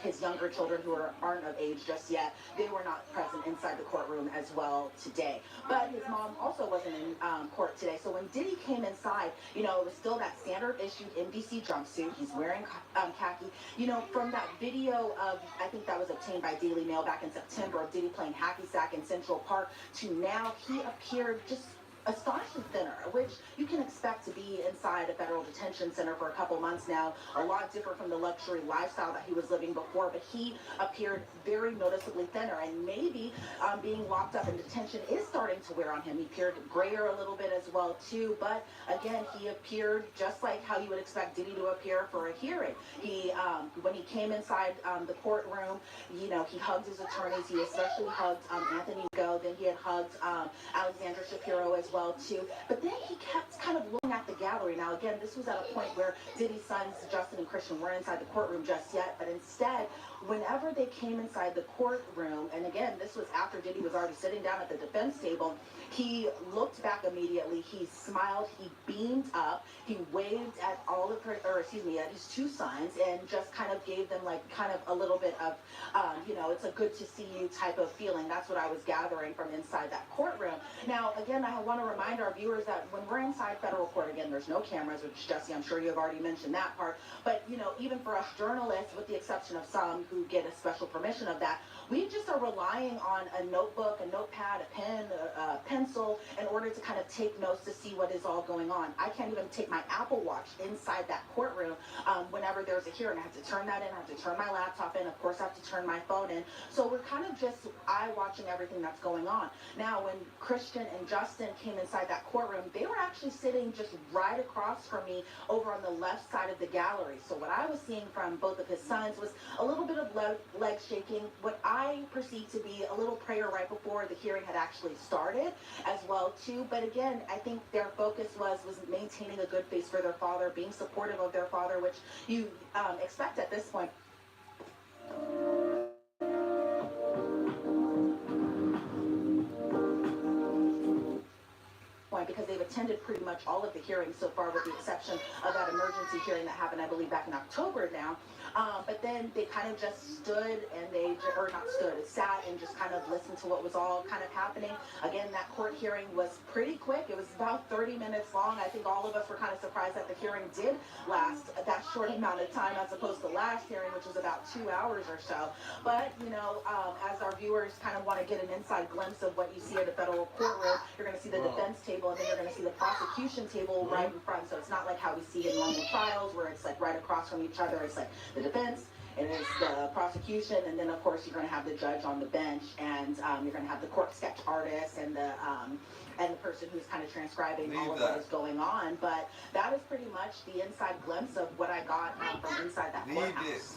his younger children who aren't of age just yet, they were not present inside the courtroom as well today. But his mom also wasn't in court today. So when Diddy came inside, it was still that standard issued NBC jumpsuit. He's wearing khaki. From that video of, I think that was obtained by Daily Mail back in September, of Diddy playing hacky sack in Central Park, to now he appeared just astonishingly thinner, which you can expect expect to be inside a federal detention center for a couple months now. A lot different from the luxury lifestyle that he was living before, but he appeared very noticeably thinner, and maybe being locked up in detention is starting to wear on him. He appeared grayer a little bit as well too, but again, he appeared just like how you would expect Diddy to appear for a hearing. He, when he came inside the courtroom, you know, he hugged his attorneys. He especially hugged Anthony Go. Then he had hugged Alexandra Shapiro as well too. But then he kept kind of looking at the gallery. Now again, this was at a point where Diddy's sons, Justin and Christian, weren't inside the courtroom just yet, but instead, whenever they came inside the courtroom, and again, this was after Diddy was already sitting down at the defense table, he looked back immediately, he smiled, he beamed up, he waved at all of her, or excuse me, at his two sons, and just kind of gave them like kind of a little bit of, you know, it's a good to see you type of feeling. That's what I was gathering from inside that courtroom. Now, again, I want to remind our viewers that when we're inside federal court, again, there's no cameras, which Jesse, I'm sure you have already mentioned that part, but, you know, even for us journalists, with the exception of some who get a special permission of that, we just are relying on a notebook, a notepad, a pen, a pencil in order to kind of take notes to see what is all going on. I can't even take my Apple Watch inside that courtroom whenever there's a hearing. I have to turn that in, I have to turn my laptop in, of course I have to turn my phone in. So we're kind of just eye-watching everything that's going on. Now, when Christian and Justin came inside that courtroom, they were actually sitting just right across from me over on the left side of the gallery. So what I was seeing from both of his sons was a little bit of leg shaking, what I perceived to be a little prayer right before the hearing had actually started as well too. But again, I think their focus was maintaining a good face for their father, being supportive of their father, which you expect at this point. Because they've attended pretty much all of the hearings so far, with the exception of that emergency hearing that happened, I believe, back in October now. But then they kind of just stood and they, or not stood, sat and just kind of listened to what was all kind of happening. Again, that court hearing was pretty quick. It was about 30 minutes long. I think all of us were kind of surprised that the hearing did last that short amount of time as opposed to the last hearing, which was about 2 hours or so. But, you know, as our viewers kind of want to get an inside glimpse of what you see at the federal courtroom, you're going to see the defense table, and then you're going to see the prosecution table right in front. So it's not like how we see in normal trials where it's like right across from each other. It's like the defense, and it's the prosecution, and then of course you're going to have the judge on the bench, and you're going to have the court sketch artist and the person who's kind of transcribing all of what is going on. But that is pretty much the inside glimpse of what I got from inside that courthouse.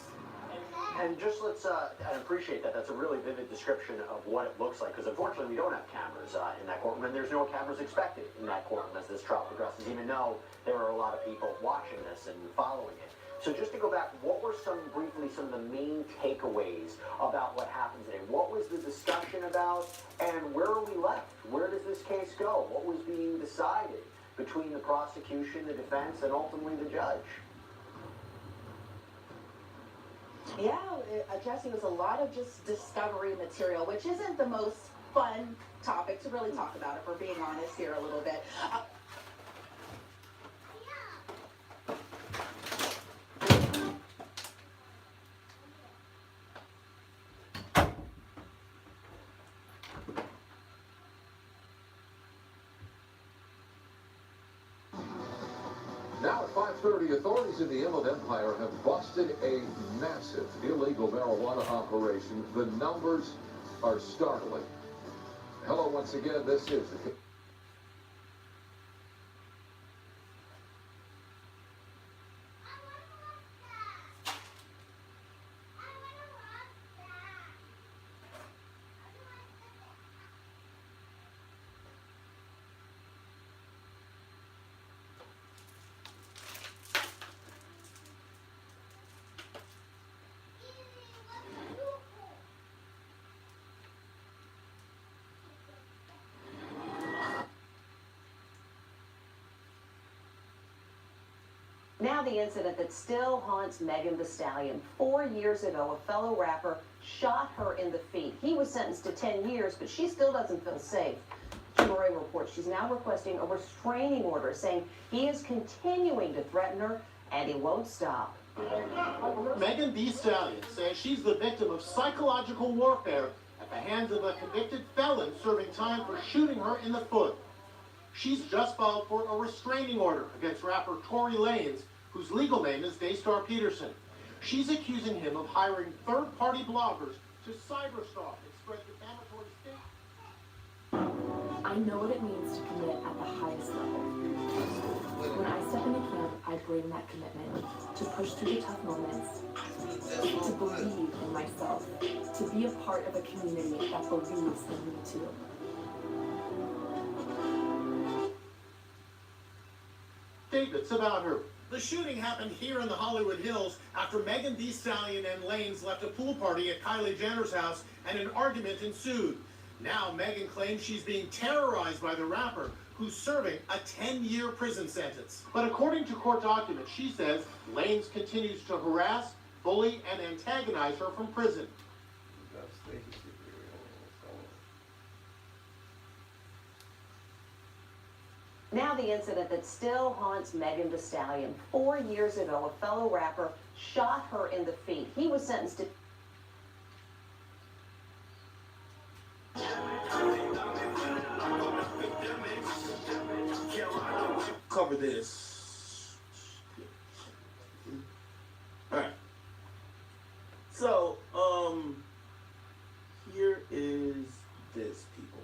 And just let's, I appreciate that. That's a really vivid description of what it looks like, because unfortunately we don't have cameras in that courtroom, and there's no cameras expected in that courtroom as this trial progresses, even though there are a lot of people watching this and following it. So just to go back, what were briefly some of the main takeaways about what happened today? What was the discussion about, and where are we left? Where does this case go? What was being decided between the prosecution, the defense, and ultimately the judge? Yeah, Jesse, it was a lot of just discovery material, which isn't the most fun topic to really talk about, if we're being honest here a little bit. Now at 5:30, authorities in the Inland Empire have busted a massive illegal marijuana operation. The numbers are startling. Hello once again, this is the... Now the incident that still haunts Megan Thee Stallion. 4 years ago, a fellow rapper shot her in the feet. He was sentenced to 10 years, but she still doesn't feel safe. Murray reports she's now requesting a restraining order, saying he is continuing to threaten her and he won't stop. Megan Thee Stallion says she's the victim of psychological warfare at the hands of a convicted felon serving time for shooting her in the foot. she's just filed for a restraining order against rapper Tory Lanez, whose legal name is Daystar Peterson. She's accusing him of hiring third-party bloggers to cyberstalk and spread defamatory statements. I know what it means to commit at the highest level. When I step into camp, I bring that commitment to push through the tough moments, to believe in myself, to be a part of a community that believes in me too. Statements about her. The shooting happened here in the Hollywood Hills after Megan Thee Stallion and Lanez left a pool party at Kylie Jenner's house and an argument ensued. Now Megan claims she's being terrorized by the rapper, who's serving a 10-year prison sentence. But according to court documents, she says Lanez continues to harass, bully, and antagonize her from prison. Now the incident that still haunts Megan Thee Stallion. 4 years ago, a fellow rapper shot her in the feet. He was sentenced to... Cover this. Alright. So, here is this, people.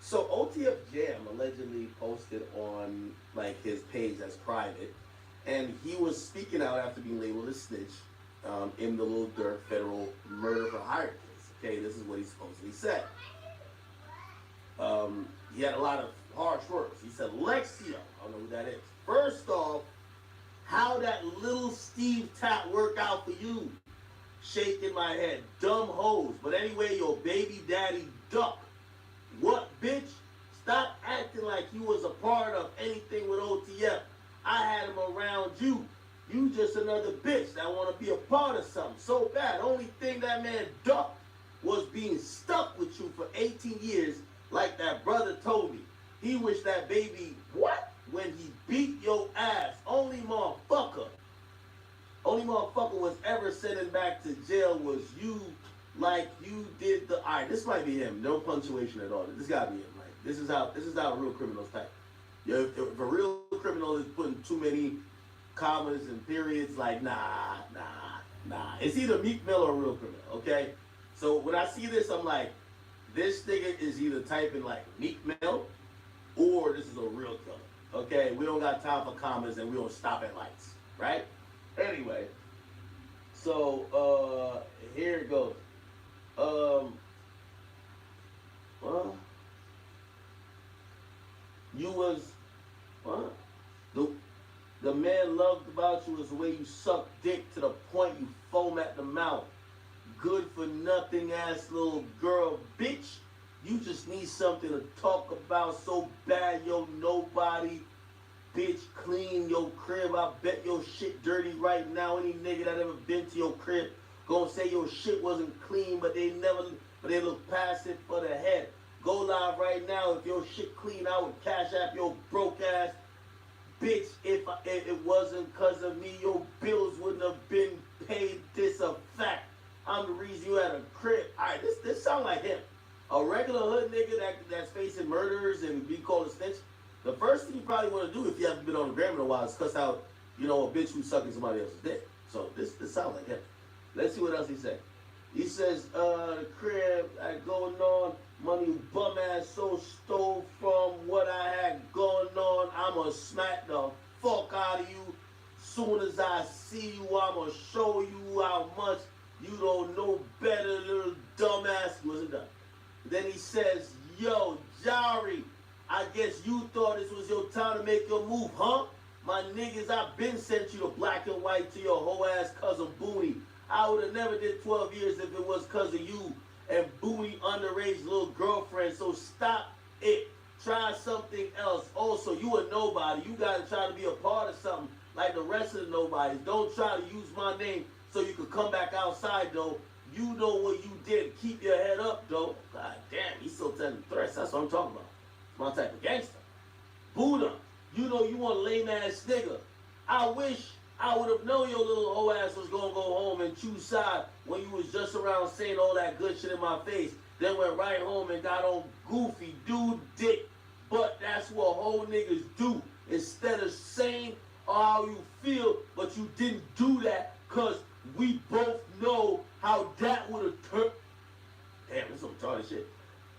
So OTF Jam allegedly posted on like his page that's private, and he was speaking out after being labeled a snitch in the Lil Durk federal murder for hire case. Okay, this is what he supposedly said. He had a lot of harsh words. He said, Lexio, I don't know who that is. First off, how that little Steve Tat work out for you? Shaking my head, dumb hoes. But anyway, your baby daddy duck. What, bitch? Stop acting like you was a part of anything with OTF. I had him around you. You just another bitch that want to be a part of something so bad. Only thing that man ducked was being stuck with you for 18 years like that brother told me. He wished that baby, what? When he beat your ass. Only motherfucker was ever sending back to jail was you, like you did the. Alright, this might be him. No punctuation at all. This gotta be him. Like this is how real criminals type. If a real criminal is putting too many commas and periods, like nah. It's either Meek Mill or a real criminal. Okay. So when I see this, I'm like, this nigga is either typing like Meek Mill or this is a real killer. Okay, we don't got time for commas and we don't stop at lights, right? Anyway, so here it goes. Well, you was what? The man loved about you was the way you suck dick to the point you foam at the mouth. Good for nothing ass little girl, bitch. You just need something to talk about so bad, yo, nobody. Bitch, clean your crib. I bet your shit dirty right now. Any nigga that ever been to your crib gonna say your shit wasn't clean, but they look past it for the head. Go live right now. If your shit clean, I would cash app your broke ass. Bitch, if it wasn't cause of me, your bills wouldn't have been paid. This a fact. I'm the reason you had a crib. Alright, this sound like him. A regular hood nigga that's facing murders and be called a snitch. The first thing you probably want to do if you haven't been on the gram in a while is cuss out, a bitch who's sucking somebody else's dick. So this sounds like him. Let's see what else he said. He says, the crib going on, money you bum ass so stole from what I had going on. I'ma smack the fuck out of you. Soon as I see you, I'ma show you how much you don't know better, little dumbass. He wasn't done. Then he says, yo, Jari, I guess you thought this was your time to make your move, huh? My niggas, I've been sent you to black and white to your whole ass cousin Booney. I would have never did 12 years if it was cause of you and Booney underage little girlfriend. So stop it. Try something else. Also, you a nobody. You gotta try to be a part of something like the rest of the nobodies. Don't try to use my name so you could come back outside though. You know what you did. Keep your head up though. God damn, he's still telling threats. That's what I'm talking about. My type of gangster. Buddha, you know you want a lame ass nigga. I wish I would have known your little hoe ass was gonna go home and choose side when you was just around saying all that good shit in my face. Then went right home and got on goofy dude dick But that's what whole niggas do. Instead of saying how you feel, but you didn't do that, cause we both know how that would have turned. Damn, this some retarded shit.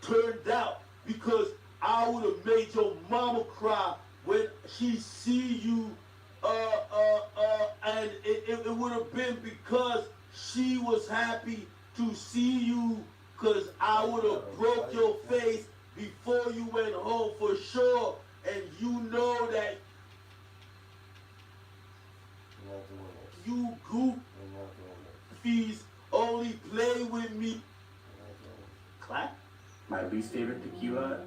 Turned out, because I would have made your mama cry when she see you, and it would have been because she was happy to see you, cause I would have broke your face before you went home for sure, and you know that you goofies only play with me. Clap? My least favorite tequila,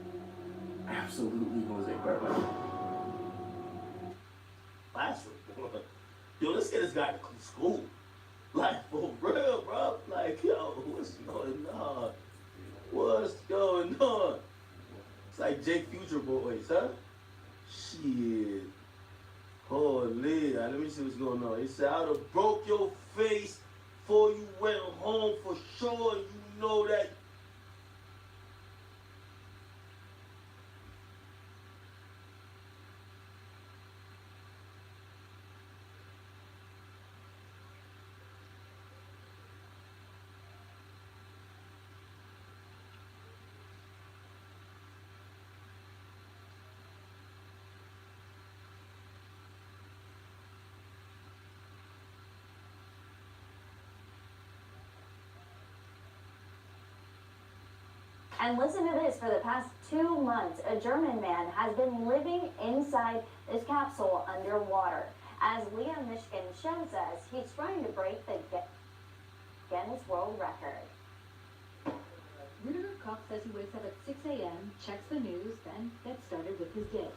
absolutely Jose Cuervo. Classroom. Yo, let's get this guy to school. Like, for real, bro. Like, yo, what's going on? What's going on? It's like Jake Future Boys, huh? Shit. Holy, let me see what's going on. He said, I would have broke your face before you went home for sure. You know that. And listen to this, for the past 2 months, a German man has been living inside this capsule underwater. As Leah Mishkin shows us, he's trying to break the Guinness World Record. Rudiger Koch says he wakes up at 6 a.m., checks the news, then gets started with his day.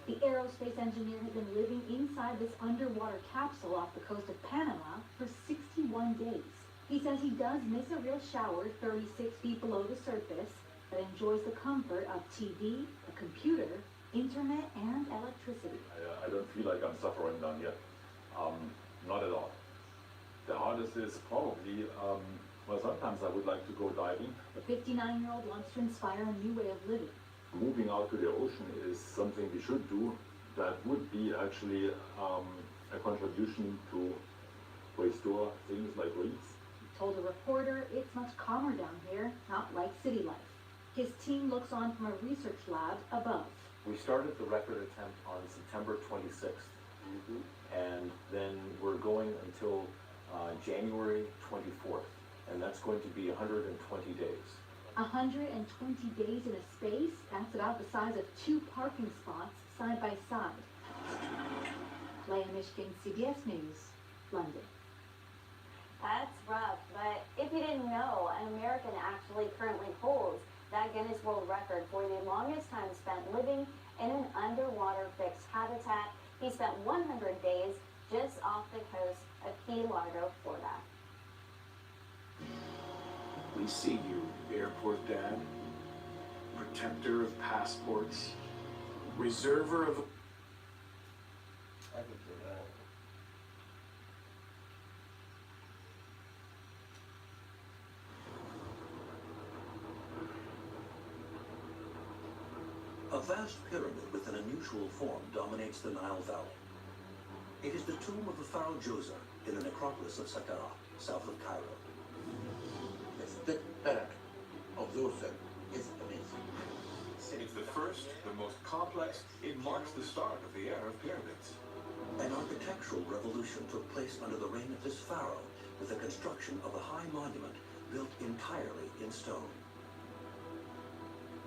The aerospace engineer has been living inside this underwater capsule off the coast of Panama for 61 days. He says he does miss a real shower 36 feet below the surface, but enjoys the comfort of TV, a computer, internet, and electricity. I don't feel like I'm suffering down here. Not at all. The hardest is probably, well, sometimes I would like to go diving. The 59-year-old wants to inspire a new way of living. Moving out to the ocean is something we should do. That would be actually a contribution to restore things like reefs. Told a reporter it's much calmer down here, not like city life. His team looks on from a research lab above. We started the record attempt on September 26th, and then we're going until January 24th, and that's going to be 120 days. 120 days in a space, that's about the size of 2 parking spots side by side. Leah Mishkin, CBS News, London. That's rough, but if you didn't know, an American actually currently holds that Guinness World Record for the longest time spent living in an underwater fixed habitat. He spent 100 days just off the coast of Key Largo, Florida. We see you, airport dad, protector of passports, reserver of... I could do that. A vast pyramid with an unusual form dominates the Nile Valley. It is the tomb of the pharaoh Djoser in the necropolis of Saqqara, south of Cairo. The stick pyramid of Djoser is amazing. It's the first, the most complex. It marks the start of the era of pyramids. An architectural revolution took place under the reign of this pharaoh with the construction of a high monument built entirely in stone.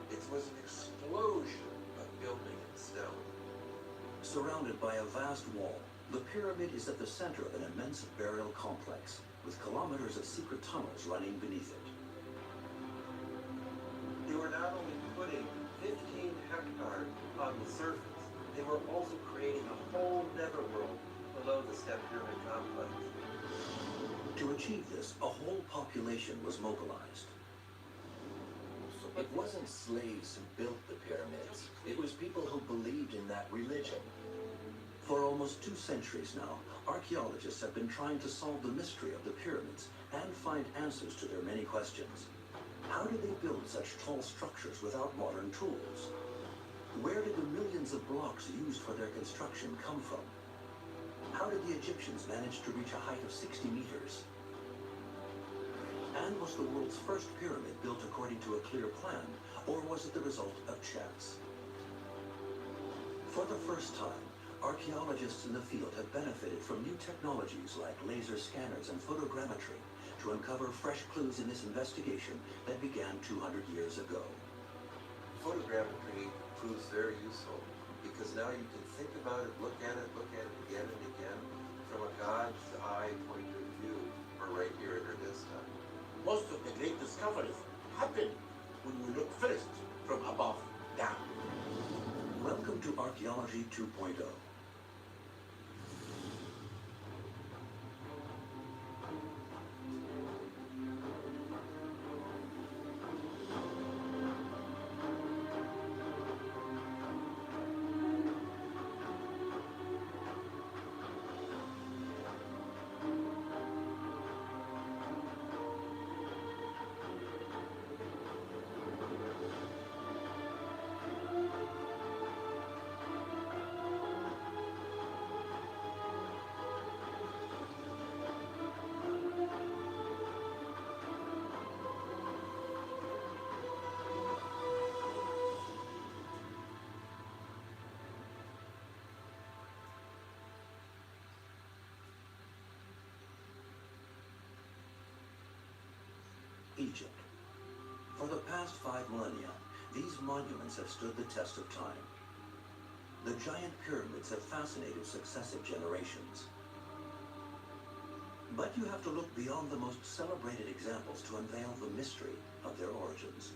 It was an explosion of building in stone. Surrounded by a vast wall, the pyramid is at the center of an immense burial complex with kilometers of secret tunnels running beneath it. They were not only putting 15 hectares on the surface, they were also creating a whole netherworld below the Step Pyramid complex. To achieve this, a whole population was mobilized. It wasn't slaves who built the pyramids. It was people who believed in that religion. For almost 2 centuries now, archaeologists have been trying to solve the mystery of the pyramids and find answers to their many questions. How did they build such tall structures without modern tools? Where did the millions of blocks used for their construction come from? How did the Egyptians manage to reach a height of 60 meters? And was the world's first pyramid built according to a clear plan, or was it the result of chance? For the first time, archaeologists in the field have benefited from new technologies like laser scanners and photogrammetry to uncover fresh clues in this investigation that began 200 years ago. Photogrammetry proves very useful because now you can think about it, look at it again and again from a God's eye point of view. We're right here at her time. Most of the great discoveries happen when we look first from above down. Welcome to Archaeology 2.0. Egypt. For the past 5 millennia, these monuments have stood the test of time. The giant pyramids have fascinated successive generations. But you have to look beyond the most celebrated examples to unveil the mystery of their origins.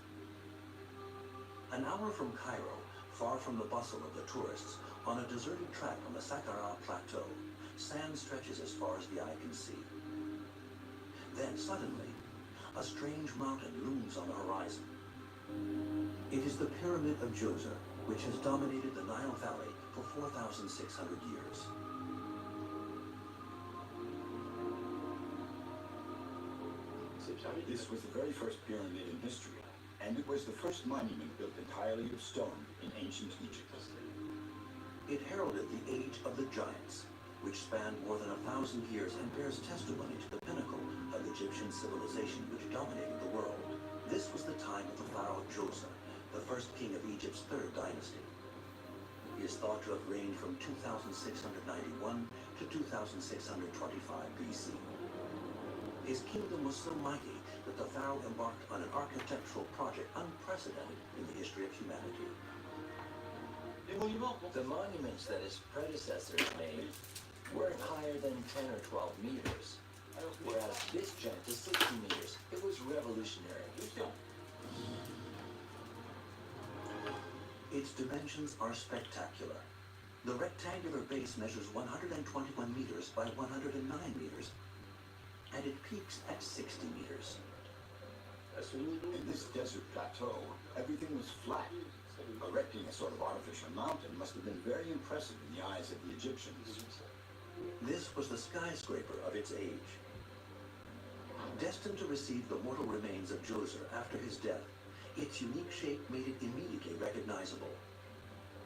An hour from Cairo, far from the bustle of the tourists, on a deserted track on the Saqqara Plateau, sand stretches as far as the eye can see. Then suddenly, a strange mountain looms on the horizon. It is the Pyramid of Djoser, which has dominated the Nile Valley for 4,600 years. This was the very first pyramid in history, and it was the first monument built entirely of stone in ancient Egypt. It heralded the age of the giants, which spanned more than 1,000 years and bears testimony to the pinnacle of Egyptian civilization which dominated the world. This was the time of the pharaoh Djoser, the first king of Egypt's 3rd dynasty. He is thought to have reigned from 2691 to 2625 BC. His kingdom was so mighty that the pharaoh embarked on an architectural project unprecedented in the history of humanity. The monuments that his predecessors made weren't higher than 10 or 12 meters, whereas this jump to 60 meters. It was revolutionary. Its dimensions are spectacular. The rectangular base measures 121 meters by 109 meters, and it peaks at 60 meters. In this desert plateau, everything was flat. Erecting a sort of artificial mountain must have been very impressive in the eyes of the Egyptians. This was the skyscraper of its age. Destined to receive the mortal remains of Djoser after his death, its unique shape made it immediately recognizable.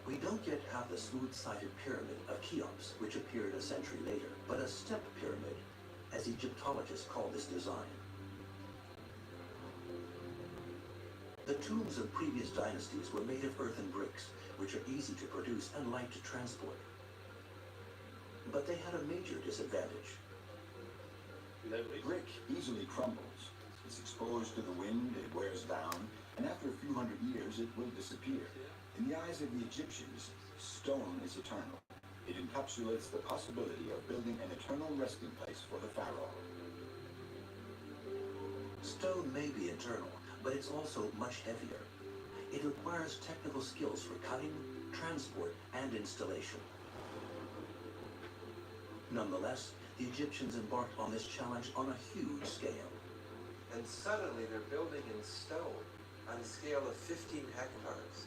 We don't yet have the smooth-sided pyramid of Cheops, which appeared a century later, but a step pyramid, as Egyptologists call this design. The tombs of previous dynasties were made of earthen bricks, which are easy to produce and light to transport. But they had a major disadvantage. Brick easily crumbles. It's exposed to the wind, it wears down, and after a few hundred years it will disappear. In the eyes of the Egyptians, stone is eternal. It encapsulates the possibility of building an eternal resting place for the pharaoh. Stone may be eternal, but it's also much heavier. It requires technical skills for cutting, transport, and installation. Nonetheless, the Egyptians embarked on this challenge on a huge scale. And suddenly they're building in stone on a scale of 15 hectares,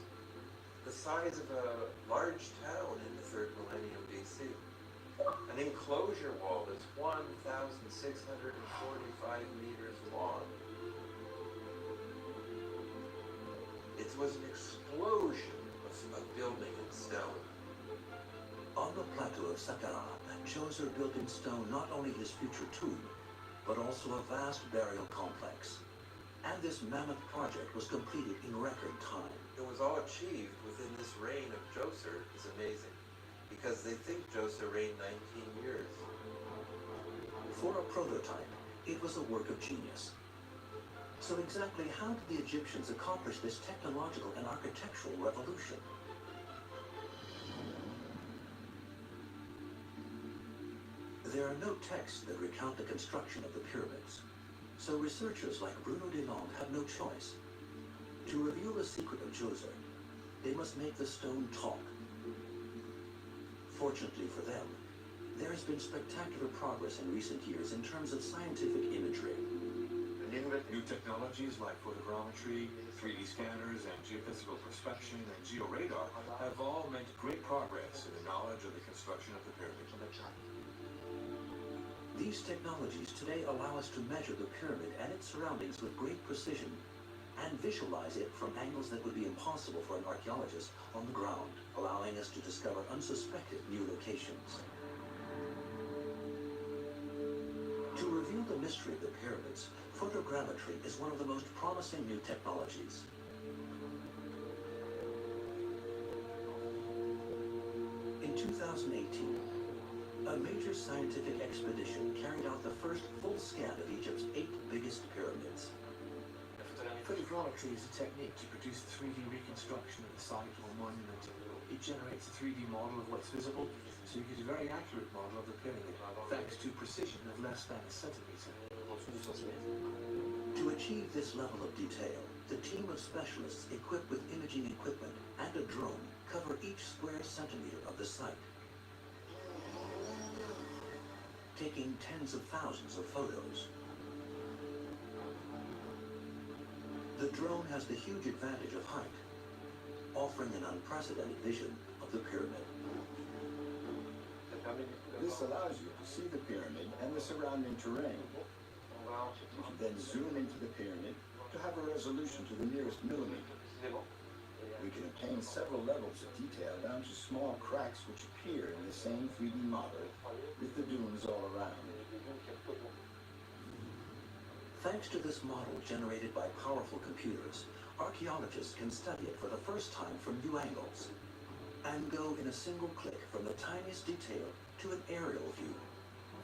the size of a large town in the 3rd millennium BC. An enclosure wall is 1,645 meters long. It was an explosion of of building in stone. On the plateau of Saqqara, Djoser built in stone not only his future tomb, but also a vast burial complex. And this mammoth project was completed in record time. It was all achieved within this reign of Djoser is amazing, because they think Djoser reigned 19 years. For a prototype, it was a work of genius. So exactly how did the Egyptians accomplish this technological and architectural revolution? There are no texts that recount the construction of the pyramids, so researchers like Bruno Delande have no choice. To reveal the secret of Djoser, they must make the stone talk. Fortunately for them, there has been spectacular progress in recent years in terms of scientific imagery. New technologies like photogrammetry, 3D scanners, and geophysical perspection and georadar have all meant great progress in the knowledge of the construction of the pyramid. These technologies today allow us to measure the pyramid and its surroundings with great precision and visualize it from angles that would be impossible for an archaeologist on the ground, allowing us to discover unsuspected new locations. To reveal the mystery of the pyramids, photogrammetry is one of the most promising new technologies. In 2018, a major scientific expedition carried out the first full scan of Egypt's 8 biggest pyramids. Photogrammetry is a technique to produce 3D reconstruction of the site or monument. It generates a 3D model of what's visible, so you get a very accurate model of the pyramid, thanks to precision of less than a centimeter. To achieve this level of detail, the team of specialists equipped with imaging equipment and a drone cover each square centimeter of the site, taking tens of thousands of photos. The drone has the huge advantage of height, offering an unprecedented vision of the pyramid. This allows you to see the pyramid and the surrounding terrain. You can then zoom into the pyramid to have a resolution to the nearest millimeter. We can obtain several levels of detail down to small cracks which appear in the same 3D model with the dunes all around. Thanks to this model generated by powerful computers, archaeologists can study it for the first time from new angles and go in a single click from the tiniest detail to an aerial view.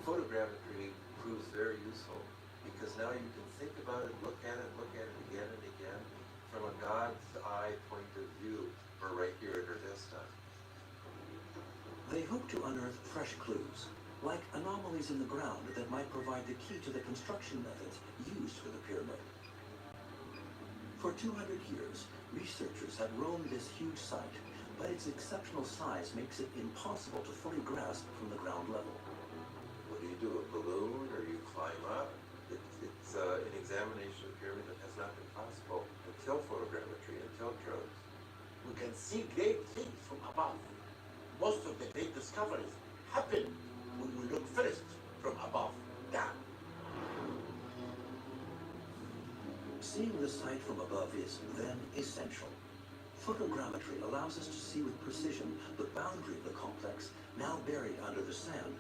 Photogrammetry proves very useful because now you can think about it, look at it again and again from a God's eye point of view, or right here at her desktop. They hope to unearth fresh clues, like anomalies in the ground that might provide the key to the construction methods used for the pyramid. For 200 years, researchers have roamed this huge site, but its exceptional size makes it impossible to fully grasp from the ground level. What do you do, a balloon, or you climb up? It's an examination of the pyramid that has not been possible until photogrammetry, until drones. We can see great things from above. Most of the great discoveries happen when we look first from above down. Seeing the site from above is, then, essential. Photogrammetry allows us to see with precision the boundary of the complex, now buried under the sand,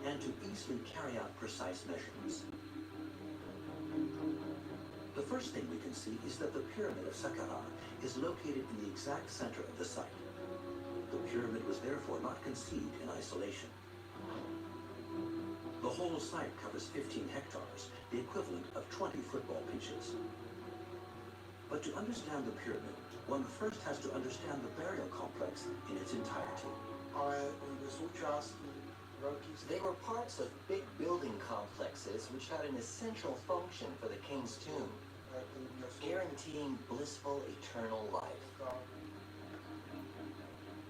and to easily carry out precise measurements. The first thing we can see is that the pyramid of Saqqara is located in the exact center of the site. The pyramid was therefore not conceived in isolation. The whole site covers 15 hectares, the equivalent of 20 football pitches. But to understand the pyramid, one first has to understand the burial complex in its entirety. They were parts of big building complexes which had an essential function for the king's tomb, guaranteeing blissful eternal life.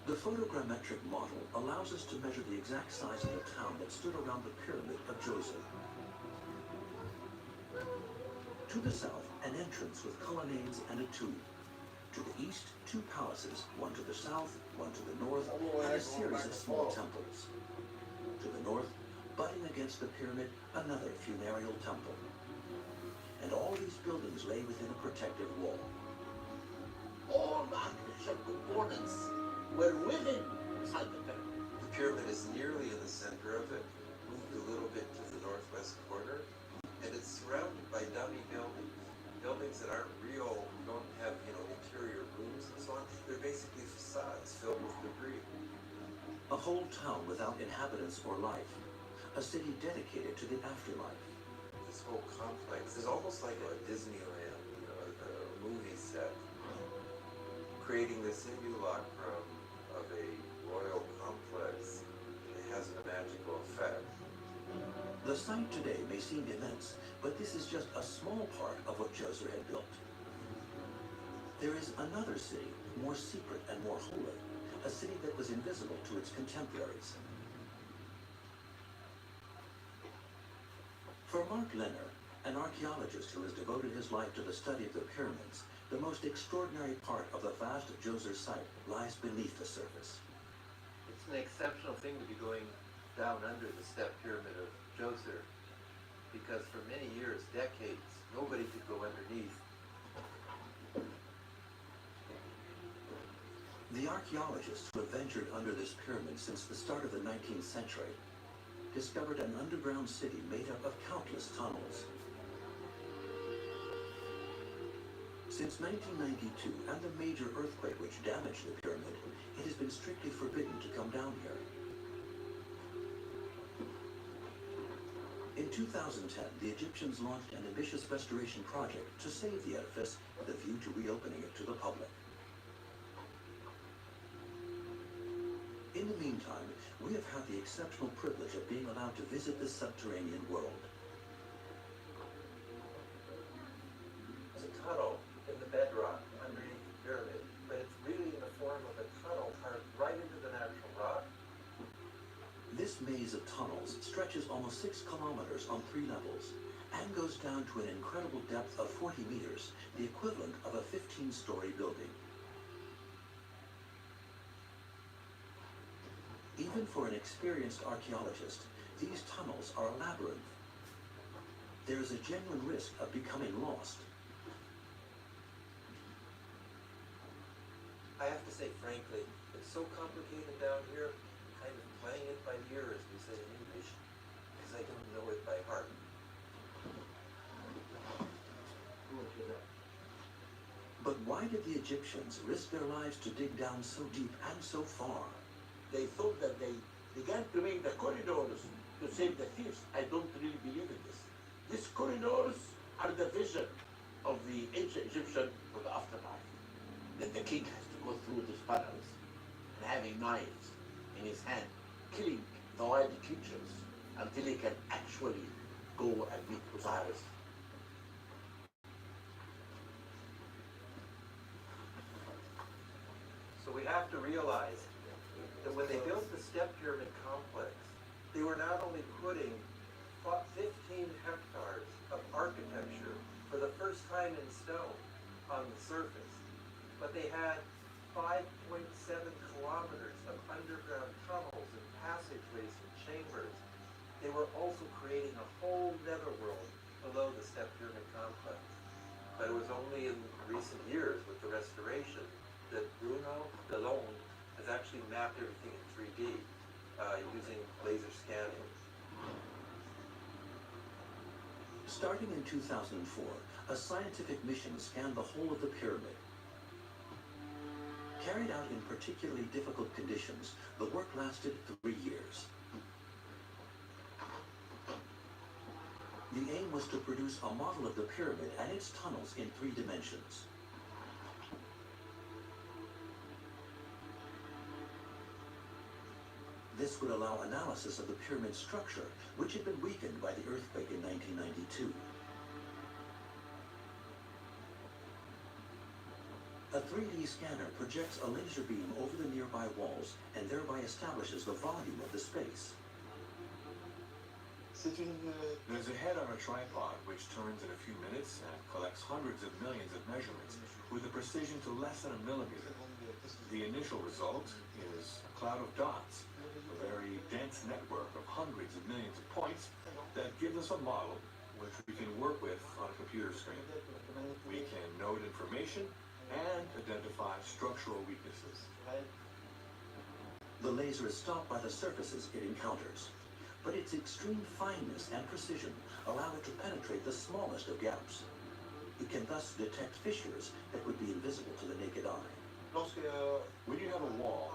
The photogrammetric model allows us to measure the exact size of the town that stood around the pyramid of Djoser. To the south, an entrance with colonnades and a tomb. To the east, 2 palaces, one to the south, one to the north, and a series of small temples. To the north, butting against the pyramid, another funereal temple. And all these buildings lay within a protective wall. All architectural components were within inside the pyramid. The pyramid is nearly in the center of it, moved a little bit to the northwest corner, and it's surrounded by dummy buildings. Buildings that aren't real, don't have, interior rooms and so on. They're basically facades filled with debris. A whole town without inhabitants or life. A city dedicated to the afterlife. This whole complex is almost like a Disneyland, a movie set, creating this simulacrum of a royal complex. It has a magical effect. The site today may seem immense, but this is just a small part of what Djoser had built. There is another city, more secret and more holy, a city that was invisible to its contemporaries. For Mark Lenner, an archaeologist who has devoted his life to the study of the pyramids, the most extraordinary part of the vast Djoser site lies beneath the surface. It's an exceptional thing to be going down under the step pyramid of Djoser, because for many years, decades, nobody could go underneath. The archaeologists who have ventured under this pyramid since the start of the 19th century discovered an underground city made up of countless tunnels. Since 1992 and the major earthquake which damaged the pyramid, it has been strictly forbidden to come down here. In 2010, the Egyptians launched an ambitious restoration project to save the edifice with a view to reopening it to the public. In the meantime, we have had the exceptional privilege of being allowed to visit this subterranean world. It's a tunnel in the bedrock underneath the pyramid, but it's really in the form of a tunnel carved right into the natural rock. This maze of tunnels stretches almost 6 kilometers on 3 levels and goes down to an incredible depth of 40 meters, the equivalent of a 15-story building. Even for an experienced archaeologist, these tunnels are a labyrinth. There is a genuine risk of becoming lost. I have to say, frankly, it's so complicated down here, kind of playing it by ear, as we say in English, because I don't know it by heart. But why did the Egyptians risk their lives to dig down so deep and so far? They thought that they began to make the corridors to save the thieves. I don't really believe in this. These corridors are the vision of the ancient Egyptian for the afterlife. That the king has to go through these panels and having knives in his hand, killing the wild creatures until he can actually go and meet Osiris. So we have to realize that when they built the step pyramid complex, they were not only putting 15 hectares of architecture for the first time in stone on the surface, but they had 5.7 kilometers of underground tunnels and passageways and chambers. They were also creating a whole netherworld below the step pyramid complex. But it was only in recent years with the restoration that Bruno Delonde has actually mapped everything in 3D using laser scanning. Starting in 2004, a scientific mission scanned the whole of the pyramid. Carried out in particularly difficult conditions, the work lasted 3 years. The aim was to produce a model of the pyramid and its tunnels in 3 dimensions. This would allow analysis of the pyramid structure, which had been weakened by the earthquake in 1992. A 3D scanner projects a laser beam over the nearby walls and thereby establishes the volume of the space. There's a head on a tripod which turns in a few minutes and collects hundreds of millions of measurements with a precision to less than a millimeter. The initial result is a cloud of dots, a very dense network of hundreds of millions of points that gives us a model which we can work with on a computer screen. We can note information and identify structural weaknesses. The laser is stopped by the surfaces it encounters, but its extreme fineness and precision allow it to penetrate the smallest of gaps. It can thus detect fissures that would be invisible to the naked eye. When you have a wall,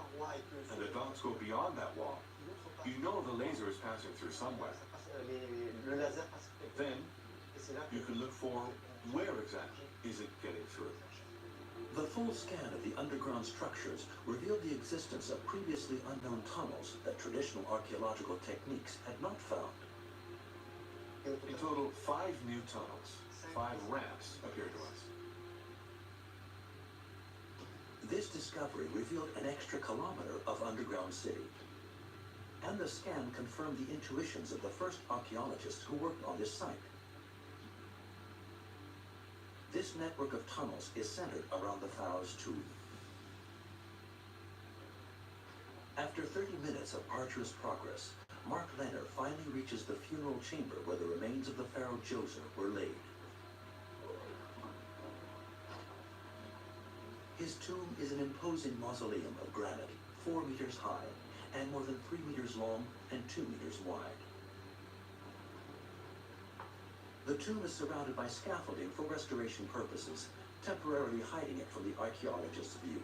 and the dots go beyond that wall, you know the laser is passing through somewhere. Then, you can look for where exactly is it getting through. The full scan of the underground structures revealed the existence of previously unknown tunnels that traditional archaeological techniques had not found. In total, 5 new tunnels, 5 ramps appear to us. This discovery revealed an extra kilometer of underground city. And the scan confirmed the intuitions of the first archaeologists who worked on this site. This network of tunnels is centered around the pharaoh's tomb. After 30 minutes of arduous progress, Mark Lenner finally reaches the funeral chamber where the remains of the pharaoh Djoser were laid. His tomb is an imposing mausoleum of granite, 4 meters high, and more than 3 meters long and 2 meters wide. The tomb is surrounded by scaffolding for restoration purposes, temporarily hiding it from the archaeologist's view.